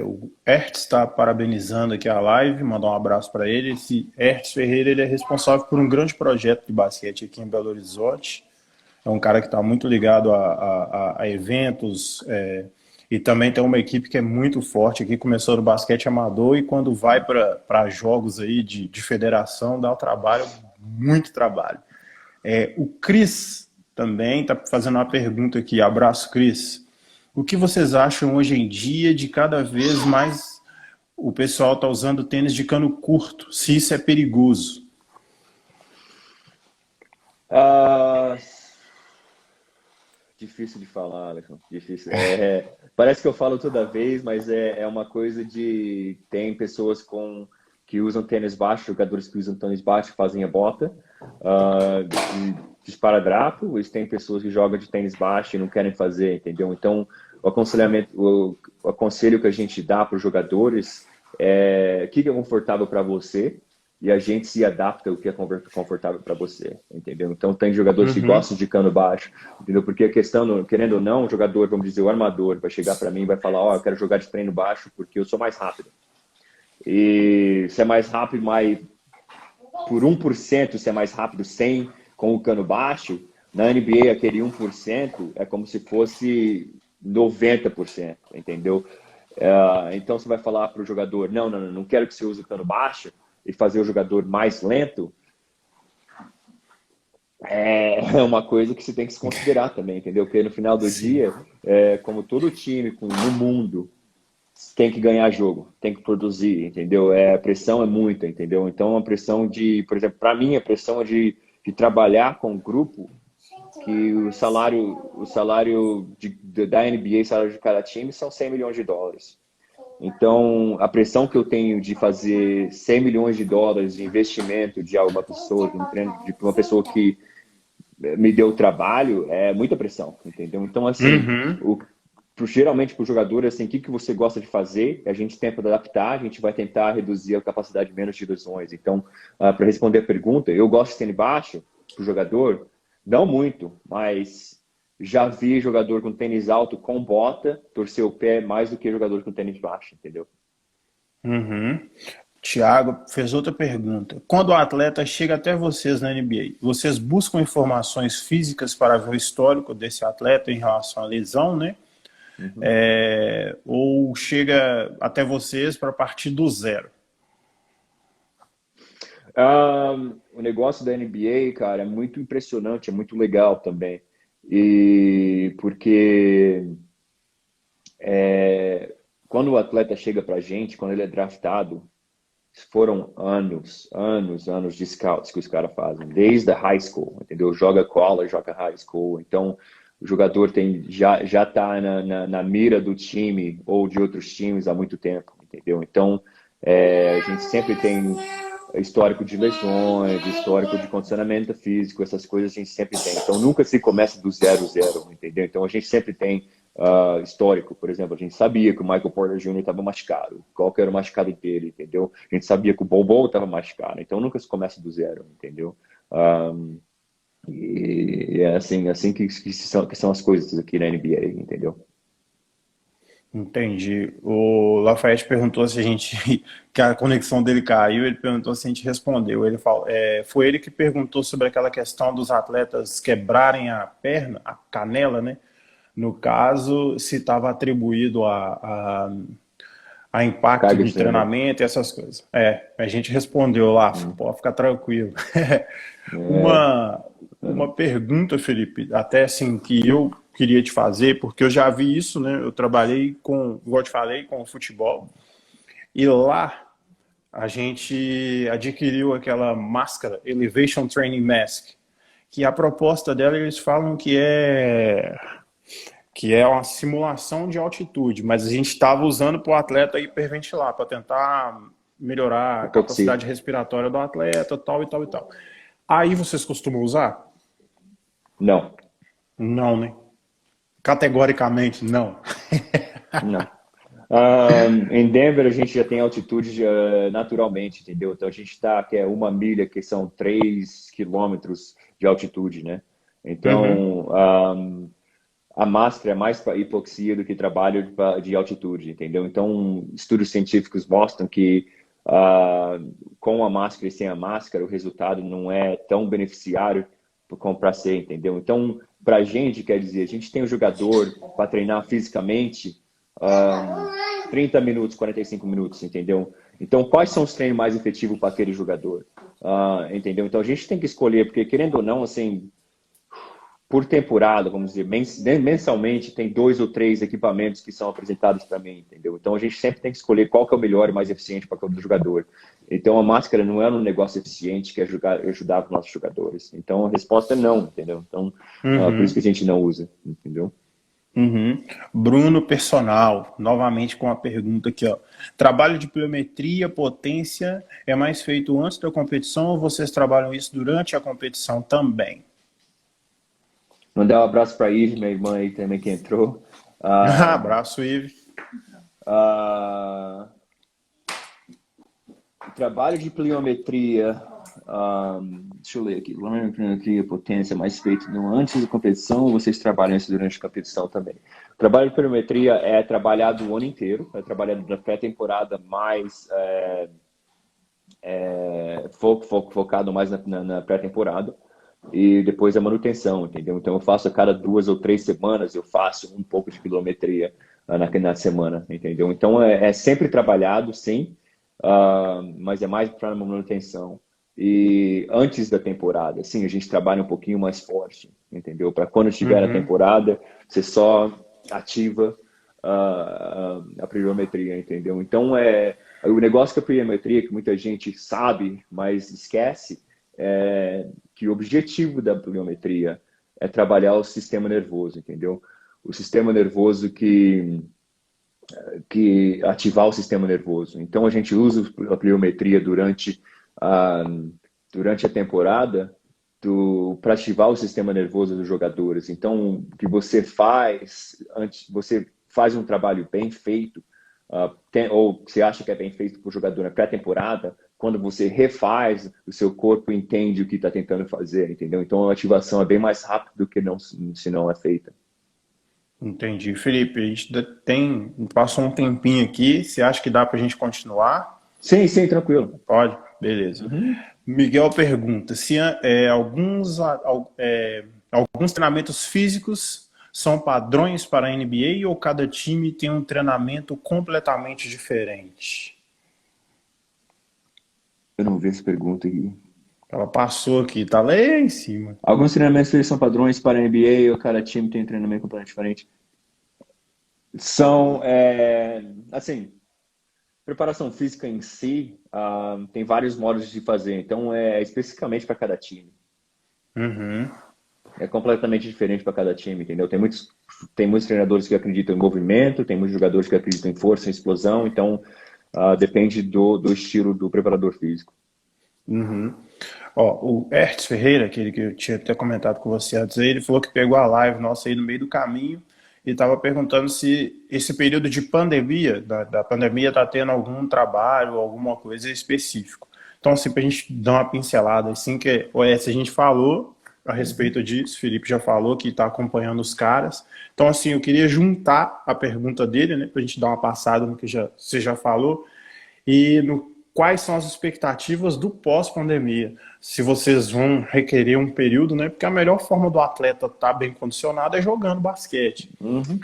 O Hertz está parabenizando aqui a live, mandar um abraço para ele. Esse Hertz Ferreira ele é responsável por um grande projeto de basquete aqui em Belo Horizonte. É um cara que está muito ligado a eventos e também tem uma equipe que é muito forte aqui. Começou no basquete amador e quando vai para jogos aí de federação dá o trabalho, muito trabalho. O Cris também está fazendo uma pergunta aqui. Abraço, Cris. O que vocês acham hoje em dia de cada vez mais o pessoal está usando tênis de cano curto? Se isso é perigoso?
Ah, difícil de falar, Alisson. Difícil. Parece que eu falo toda vez, mas é uma coisa de. Tem pessoas que usam tênis baixo, jogadores que usam tênis baixo fazem a bota de esparadrapo, e tem pessoas que jogam de tênis baixo e não querem fazer, entendeu? Então, o aconselhamento, o aconselho que a gente dá para os jogadores é o que é confortável para você e a gente se adapta ao que é confortável para você, entendeu? Então tem jogadores que
Uhum.
gostam de cano baixo, entendeu? Porque a questão, querendo ou não, o jogador, vamos dizer, o armador, vai chegar para mim e vai falar, ó, eu quero jogar de treino baixo porque eu sou mais rápido. E se é mais rápido, mais por 1% se é mais rápido sem com o cano baixo, na NBA aquele 1% é como se fosse 90%, entendeu? Então você vai falar para o jogador, não quero que você use o cano baixo e fazer o jogador mais lento, é uma coisa que você tem que se considerar também, entendeu? Porque no final do
Sim.
dia, como todo time no mundo, tem que ganhar jogo, tem que produzir, entendeu? A pressão é muita, entendeu? Então, a pressão por exemplo, para mim, a pressão é de trabalhar com um grupo que da NBA, o salário de cada time são 100 milhões de dólares. Então, a pressão que eu tenho de fazer 100 milhões de dólares de investimento de alguma pessoa, de uma pessoa que me deu trabalho, é muita pressão, entendeu? Então, assim,
Uhum.
geralmente para o jogador, assim, o que você gosta de fazer, a gente tenta adaptar, a gente vai tentar reduzir a capacidade menos de lesões. Então, para responder a pergunta, eu gosto de tênis baixo para o jogador, não muito, mas já vi jogador com tênis alto com bota torcer o pé mais do que jogador com tênis baixo, entendeu?
Uhum. Tiago fez outra pergunta. Quando o atleta chega até vocês na NBA, vocês buscam informações físicas para ver o histórico desse atleta em relação à lesão, né?
Uhum.
Ou chega até vocês para partir do zero?
O negócio da NBA, cara, é muito impressionante, é muito legal também. E porque quando o atleta chega pra gente, quando ele é draftado, foram anos de scouts que os caras fazem, desde a high school, entendeu? Joga college, joga high school. Então, o jogador já tá na mira do time ou de outros times há muito tempo, entendeu? Então, a gente sempre tem histórico de lesões, histórico de condicionamento físico, essas coisas a gente sempre tem. Então, nunca se começa do 0-0, entendeu? Então, a gente sempre tem histórico. Por exemplo, a gente sabia que o Michael Porter Jr. estava machucado, qual que era o machucado dele, entendeu? A gente sabia que o Bobo estava machucado. Então, nunca se começa do zero, entendeu? E é assim que são as coisas aqui na NBA, entendeu?
Entendi. O Lafayette perguntou se a gente, que a conexão dele caiu, ele perguntou se a gente respondeu. Ele falou, foi ele que perguntou sobre aquela questão dos atletas quebrarem a perna, a canela, né? No caso, se estava atribuído a impacto
Carga
de
de treinamento.
treinamento e essas coisas. A gente respondeu lá,
Hum.
pode ficar tranquilo.
É,
Uma, uma pergunta, Felipe, até assim, que eu queria te fazer, porque eu já vi isso, né? Eu trabalhei com, igual eu te falei, com o futebol, e lá a gente adquiriu aquela máscara, Elevation Training Mask, que a proposta dela, eles falam que é uma simulação de altitude, mas a gente estava usando para o atleta hiperventilar, para tentar melhorar a
hipoxia.
capacidade respiratória do atleta, tal e tal e tal. Aí vocês costumam usar?
Não,
Não, né? Categoricamente, não.
não. Em Denver a gente já tem altitude naturalmente, entendeu? Então a gente está, que é 1 milha, que são 3 quilômetros de altitude, né?
Uhum.
Então, a máscara é mais para hipoxia do que trabalho de altitude, entendeu? Então, estudos científicos mostram que com a máscara e sem a máscara, o resultado não é tão beneficiário como para ser, entendeu? Então, para a gente, quer dizer, a gente tem um jogador para treinar fisicamente 30 minutos, 45 minutos, entendeu? Então, quais são os treinos mais efetivos para aquele jogador? Entendeu? Então, a gente tem que escolher, porque querendo ou não, assim, por temporada, vamos dizer, mensalmente tem 2 ou 3 equipamentos que são apresentados para mim, entendeu? Então a gente sempre tem que escolher qual que é o melhor e mais eficiente para cada jogador. Então a máscara não é um negócio eficiente que é ajudar os nossos jogadores. Então a resposta é não, entendeu? Então por isso que
Uhum.
a gente não usa, entendeu?
Uhum. Bruno Personal, novamente com a pergunta aqui, ó. Trabalho de pliometria, potência, é mais feito antes da competição ou vocês trabalham isso durante a competição também?
Mandar um abraço para a Ive, minha irmã aí também que entrou.
Abraço, Ive.
Ah, trabalho de pliometria, deixa eu ler aqui, pliometria, potência mais feito antes da competição, ou vocês trabalham isso durante a competição também? O trabalho de pliometria é trabalhado o ano inteiro, é trabalhado na pré-temporada mais focado mais na pré-temporada e depois a manutenção, entendeu? Então eu faço a cada 2 ou 3 semanas, eu faço um pouco de quilometria na semana, entendeu? Então é sempre trabalhado, sim, mas é mais para manutenção. E antes da temporada, sim, a gente trabalha um pouquinho mais forte, entendeu? Para quando estiver a
Uhum.
temporada, você só ativa a pliometria, entendeu? Então, o negócio com a pliometria, que muita gente sabe, mas esquece, é que o objetivo da pliometria é trabalhar o sistema nervoso, entendeu? O sistema nervoso que ativar o sistema nervoso. Então, a gente usa a pliometria a, durante a temporada para ativar o sistema nervoso dos jogadores. Então, o que você faz um trabalho bem feito, ou você acha que é bem feito para o jogador na pré-temporada, quando você refaz, o seu corpo entende o que está tentando fazer, entendeu? Então, a ativação é bem mais rápida do que se não é feita.
Entendi. Felipe, a gente passou um tempinho aqui. Você acha que dá para a gente continuar?
Sim, sim, tranquilo.
Pode? Beleza.
Uhum.
Miguel pergunta se alguns treinamentos físicos são padrões para a NBA ou cada time tem um treinamento completamente diferente?
Eu não vi essa pergunta aqui.
Ela passou aqui, tá lá em cima.
Alguns treinamentos eles são padrões para a NBA ou cada time tem um treinamento completamente diferente. São, assim, preparação física em si, tem vários modos de fazer. Então, é especificamente para cada time.
Uhum.
É completamente diferente para cada time, entendeu? Tem muitos treinadores que acreditam em movimento, tem muitos jogadores que acreditam em força, em explosão. Então, depende do estilo do preparador físico.
Uhum. Ó, o Hertz Ferreira, aquele que eu tinha até comentado com você antes, aí, ele falou que pegou a live nossa aí no meio do caminho e estava perguntando se esse período de pandemia, da pandemia, está tendo algum trabalho, alguma coisa específico. Então, assim, para a gente dar uma pincelada, assim, que a gente falou a
Uhum.
respeito disso, o Felipe já falou que está acompanhando os caras. Então, assim, eu queria juntar a pergunta dele, né, para a gente dar uma passada no que você já falou, e no quais são as expectativas do pós-pandemia. Se vocês vão requerer um período, né? Porque a melhor forma do atleta estar bem condicionado é jogando basquete.
Uhum.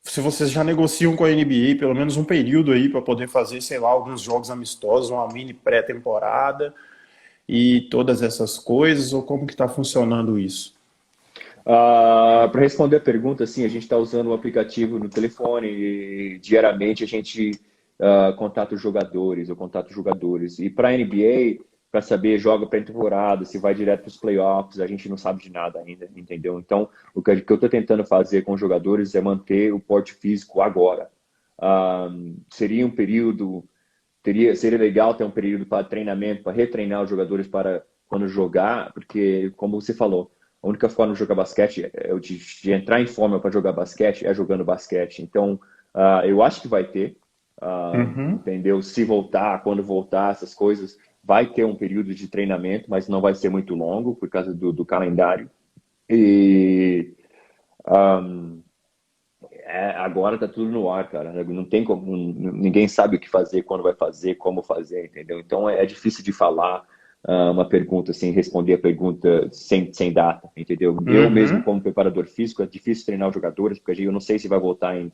Se vocês já negociam com a NBA pelo menos um período aí para poder fazer, sei lá, alguns jogos amistosos, uma mini pré-temporada e todas essas coisas, ou como que está funcionando isso?
Para responder a pergunta, sim, a gente está usando o aplicativo no telefone e diariamente a gente contata os jogadores, eu contato os jogadores. E para a NBA, para saber joga pré-temporada, se vai direto para os playoffs, a gente não sabe de nada ainda, entendeu? Então, o que eu estou tentando fazer com os jogadores é manter o porte físico agora. Ah, seria um período, seria legal ter um período para treinamento, para retreinar os jogadores para quando jogar, porque, como você falou, a única forma de jogar basquete, de entrar em forma para jogar basquete, é jogando basquete. Então, eu acho que vai ter,
Uhum,
entendeu? Se voltar, quando voltar, essas coisas, vai ter um período de treinamento, mas não vai ser muito longo por causa do calendário. E agora tá tudo no ar, cara. Não tem como, ninguém sabe o que fazer, quando vai fazer, como fazer, entendeu? Então é difícil de falar uma pergunta sem responder a pergunta sem data, entendeu? Eu mesmo,
uhum,
como preparador físico, é difícil treinar os jogadores, porque eu não sei se vai voltar em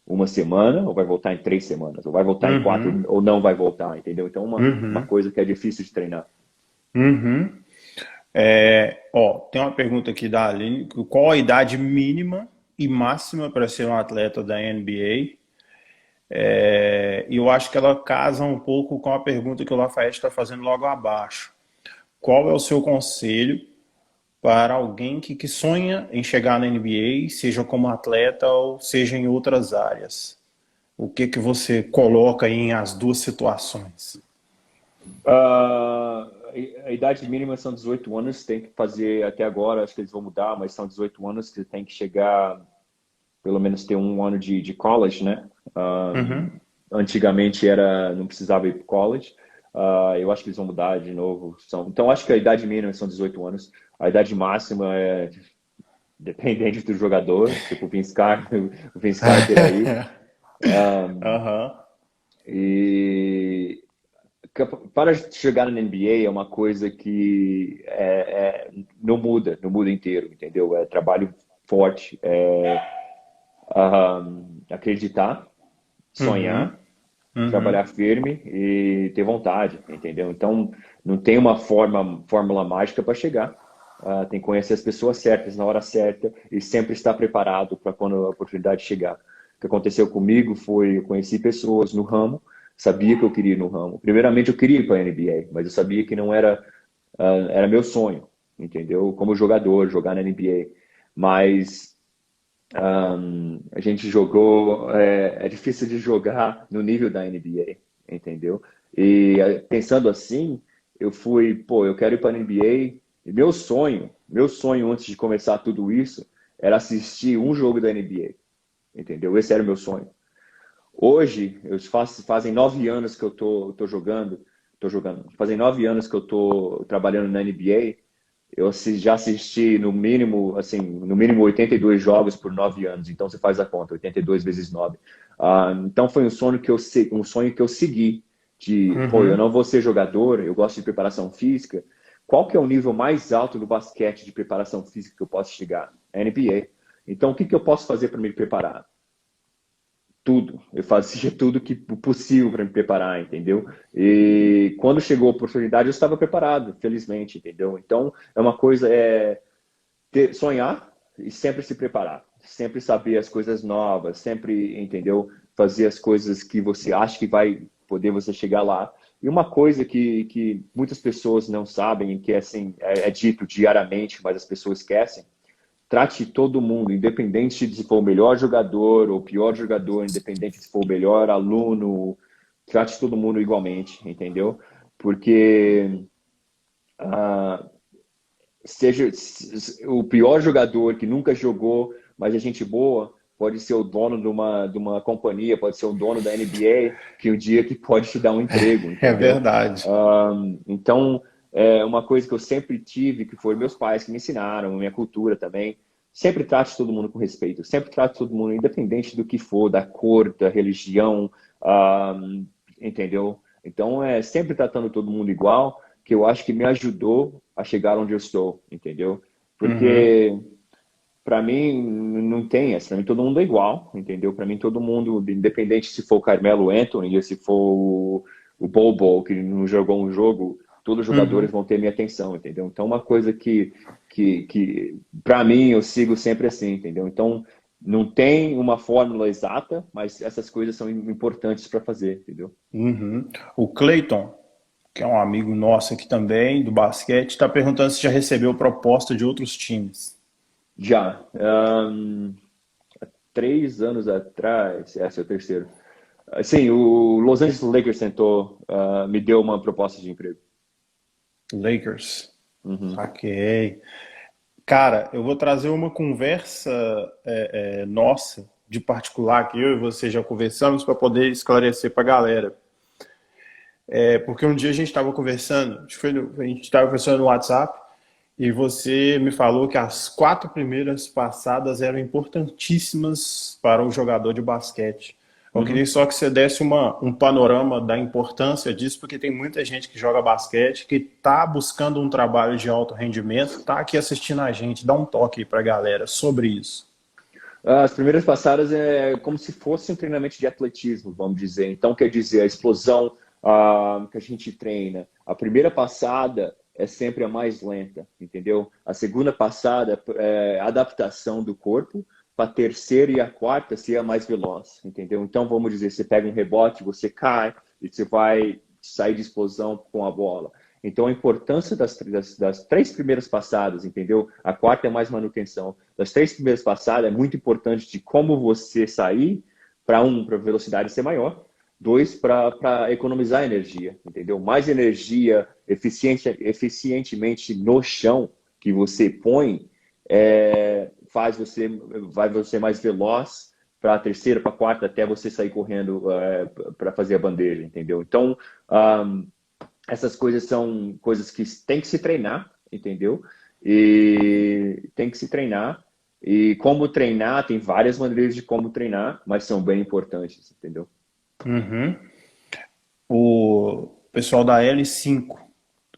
uma semana, ou vai voltar em 3 semanas, ou vai voltar em 4,
uhum,
ou não vai voltar, entendeu? Então, uma
uhum,
coisa que é difícil de treinar.
uhum. Tem uma pergunta aqui da Aline. Qual a idade mínima e máxima para ser um atleta da NBA? E eu acho que ela casa um pouco com a pergunta que o Lafayette está fazendo logo abaixo. Qual é o seu conselho para alguém que sonha em chegar na NBA, seja como atleta ou seja em outras áreas? O que você coloca em as duas situações?
A idade mínima são 18 anos, tem que fazer até agora, acho que eles vão mudar, mas são 18 anos que tem que chegar pelo menos ter um ano de college, né?
Uhum.
Antigamente não precisava ir para college. Eu acho que eles vão mudar de novo. Então, acho que a idade mínima são 18 anos. A idade máxima é dependente do jogador, tipo o Vince Carter aí.
Aham.
E para chegar na NBA é uma coisa que não muda no mundo inteiro, entendeu? É trabalho forte, acreditar,
Uhum.
sonhar,
Uhum.
trabalhar firme e ter vontade, entendeu? Então, não tem uma fórmula mágica para chegar. Tem que conhecer as pessoas certas na hora certa e sempre estar preparado para quando a oportunidade chegar. O que aconteceu comigo foi, eu conheci pessoas no ramo, sabia que eu queria ir no ramo. Primeiramente, eu queria ir para a NBA, mas eu sabia que não era, era meu sonho, entendeu? Como jogador, jogar na NBA. Mas a gente jogou, é difícil de jogar no nível da NBA, entendeu? E pensando assim, eu fui, pô, eu quero ir para a NBA. E meu sonho antes de começar tudo isso, era assistir um jogo da NBA, entendeu? Esse era o meu sonho. Hoje, fazem 9 anos que eu tô jogando, fazem 9 anos que eu tô trabalhando na NBA. Já assisti no mínimo, assim, no mínimo 82 jogos por 9 anos. Então você faz a conta, 82 vezes 9. Então foi um sonho que eu segui de, pô, eu
Uhum.
não vou ser jogador, eu gosto de preparação física. Qual que é o nível mais alto do basquete de preparação física que eu posso chegar? A NBA. Então o que que eu posso fazer para me preparar? Tudo. Eu fazia tudo que possível para me preparar, entendeu? E quando chegou a oportunidade, eu estava preparado, felizmente, entendeu? Então, é uma coisa, sonhar e sempre se preparar, sempre saber as coisas novas, sempre, entendeu? Fazer as coisas que você acha que vai poder você chegar lá. E uma coisa que muitas pessoas não sabem, que assim, é dito diariamente, mas as pessoas esquecem, trate todo mundo, independente de se for o melhor jogador ou o pior jogador, independente se for o melhor aluno, trate todo mundo igualmente, entendeu? Porque ah, seja o pior jogador que nunca jogou, mas é gente boa, pode ser o dono de uma companhia, pode ser o dono da NBA, que um dia que pode te dar um emprego,
É
entendeu?
verdade.
Então, é uma coisa que eu sempre tive, que foram meus pais que me ensinaram, minha cultura também. Sempre trate todo mundo com respeito, sempre trate todo mundo, independente do que for, da cor, da religião, entendeu? Então, sempre tratando todo mundo igual, que eu acho que me ajudou a chegar onde eu estou, entendeu?
Uhum.
Porque para mim não tem essa, para mim todo mundo é igual, entendeu? Para mim todo mundo, independente se for o Carmelo Anthony ou se for o Bobo, que não jogou um jogo, todos os jogadores
Uhum.
vão ter minha atenção, entendeu? Então uma coisa que para mim eu sigo sempre assim, entendeu? Então não tem uma fórmula exata, mas essas coisas são importantes para fazer, entendeu?
Uhum. O Clayton, que é um amigo nosso aqui também, do basquete, está perguntando se já recebeu proposta de outros times.
Já. 3 anos atrás, esse é o terceiro. Sim, o Los Angeles Lakers me deu uma proposta de emprego.
Lakers.
Uhum.
Saquei. Cara, eu vou trazer uma conversa nossa, de particular, que eu e você já conversamos, para poder esclarecer para a galera. Porque um dia a gente estava conversando, a gente estava conversando no WhatsApp, e você me falou que as 4 primeiras passadas eram importantíssimas para um jogador de basquete. Eu queria
Uhum.
só que você desse um panorama da importância disso, porque tem muita gente que joga basquete, que está buscando um trabalho de alto rendimento, está aqui assistindo a gente. Dá um toque para a galera sobre isso.
As primeiras passadas é como se fosse um treinamento de atletismo, vamos dizer. Então, quer dizer, a explosão que a gente treina. A primeira passada é sempre a mais lenta, entendeu? A segunda passada é a adaptação do corpo para a terceira e a quarta ser a mais veloz, entendeu? Então, vamos dizer, você pega um rebote, você cai e você vai sair de explosão com a bola. Então, a importância das 3 primeiras passadas, entendeu? A quarta é mais manutenção. Das 3 primeiras passadas é muito importante de como você sair para a velocidade ser maior. 2, para economizar energia, entendeu? Mais energia eficientemente no chão que você põe, vai você mais veloz para a terceira, para a quarta, até você sair correndo para fazer a bandeja, entendeu? Então, essas coisas são coisas que tem que se treinar, entendeu? E tem que se treinar. E como treinar, tem várias maneiras de como treinar, mas são bem importantes, entendeu?
Uhum. O pessoal da L5,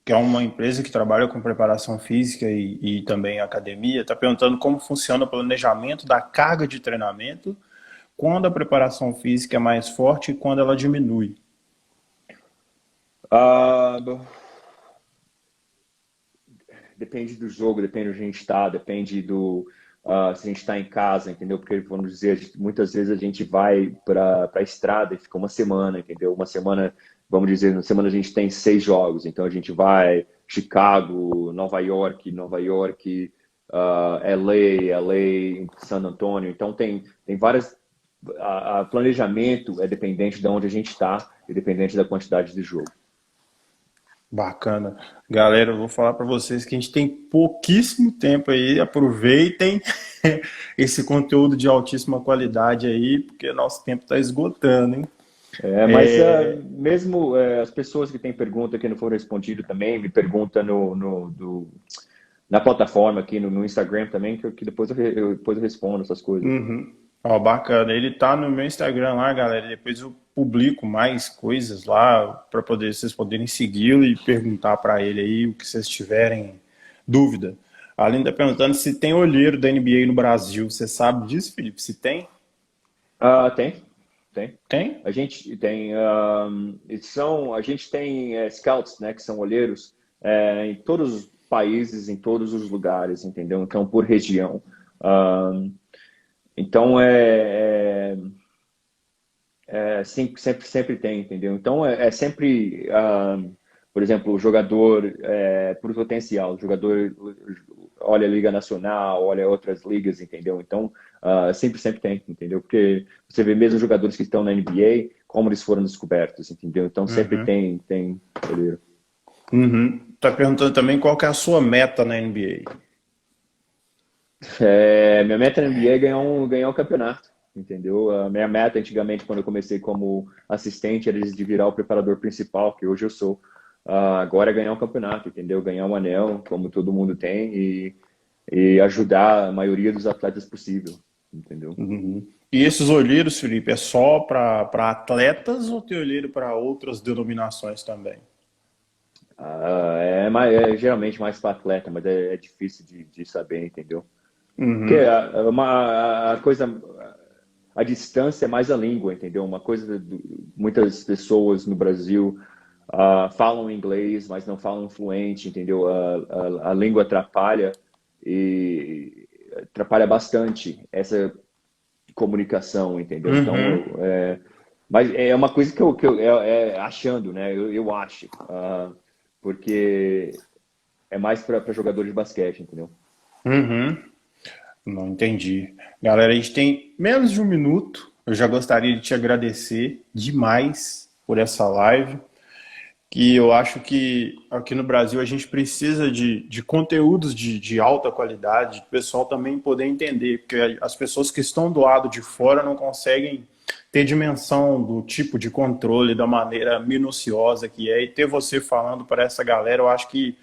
que é uma empresa que trabalha com preparação física e também academia, está perguntando como funciona o planejamento da carga de treinamento quando a preparação física é mais forte e quando ela diminui.
Ah, depende do jogo, depende do que a gente está, depende do se a gente está em casa, entendeu? Porque, vamos dizer, muitas vezes a gente vai para a estrada e fica uma semana, entendeu? Uma semana, vamos dizer, na semana a gente tem 6 jogos, então a gente vai Chicago, Nova York, LA, San Antonio, então tem várias. Planejamento é dependente de onde a gente está e dependente da quantidade de jogo.
Bacana. Galera, eu vou falar para vocês que a gente tem pouquíssimo tempo aí. Aproveitem esse conteúdo de altíssima qualidade aí, porque nosso tempo está esgotando, hein?
Mas mesmo as pessoas que têm pergunta que não foram respondidas também, me perguntam na plataforma aqui no Instagram também, que depois eu respondo essas coisas.
Uhum. Ó, bacana. Ele tá no meu Instagram lá, galera. Depois eu publico mais coisas lá para poder vocês poderem segui-lo e perguntar para ele aí o que vocês tiverem dúvida. Além de perguntando se tem olheiro da NBA no Brasil. Você sabe disso, Felipe? Se tem?
Tem.
Tem?
A gente tem, a gente tem scouts, né, que são olheiros em todos os países, em todos os lugares, entendeu? Então, por região. Então, sempre tem, entendeu? Então, é sempre, por exemplo, o jogador por potencial, o jogador olha a Liga Nacional, olha outras ligas, entendeu? Então, sempre tem, entendeu? Porque você vê mesmo jogadores que estão na NBA, como eles foram descobertos, entendeu? Então, sempre
Uhum.
tem olheiro.
Uhum. Tá perguntando também qual que é a sua meta na NBA.
Minha meta na NBA é ganhar um campeonato, entendeu? A minha meta, antigamente, quando eu comecei como assistente, era de virar o preparador principal, que hoje eu sou. Agora é ganhar um campeonato, entendeu? Ganhar um anel, como todo mundo tem, e ajudar a maioria dos atletas possível, entendeu?
Uhum. E esses olheiros, Felipe, é só para atletas ou tem olheiro para outras denominações também?
É geralmente mais para atleta, mas é difícil de saber, entendeu? Porque
Uhum.
a coisa, a distância é mais a língua, entendeu? Uma coisa, muitas pessoas no Brasil falam inglês, mas não falam fluente, entendeu? A língua atrapalha e atrapalha bastante essa comunicação, entendeu? Então,
Uhum.
mas é uma coisa que eu achando, né? Eu acho, porque é mais para jogadores de basquete, entendeu?
Uhum. Não entendi. Galera, a gente tem menos de um minuto. Eu já gostaria de te agradecer demais por essa live. Que eu acho que aqui no Brasil a gente precisa de conteúdos de alta qualidade, o pessoal também poder entender, porque as pessoas que estão do lado de fora não conseguem ter dimensão do tipo de controle, da maneira minuciosa que é, e ter você falando para essa galera, eu acho que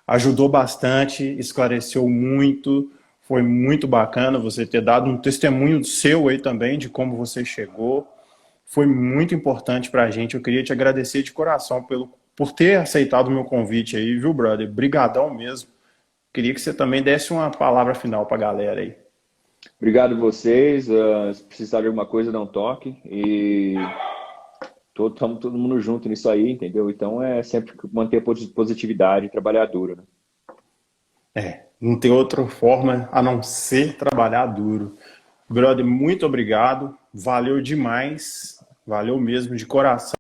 ajudou bastante, esclareceu muito, foi muito bacana você ter dado um testemunho seu aí também de como você chegou. Foi muito importante pra gente. Eu queria te agradecer de coração por ter aceitado o meu convite aí, viu, brother? Brigadão mesmo. Queria que você também desse uma palavra final pra galera aí.
Obrigado vocês. Se precisar de alguma coisa, dá um toque. E estamos todo mundo junto nisso aí, entendeu? Então é sempre manter a positividade e trabalhar duro, né?
Não tem outra forma a não ser trabalhar duro. Brother, muito obrigado. Valeu demais. Valeu mesmo de coração.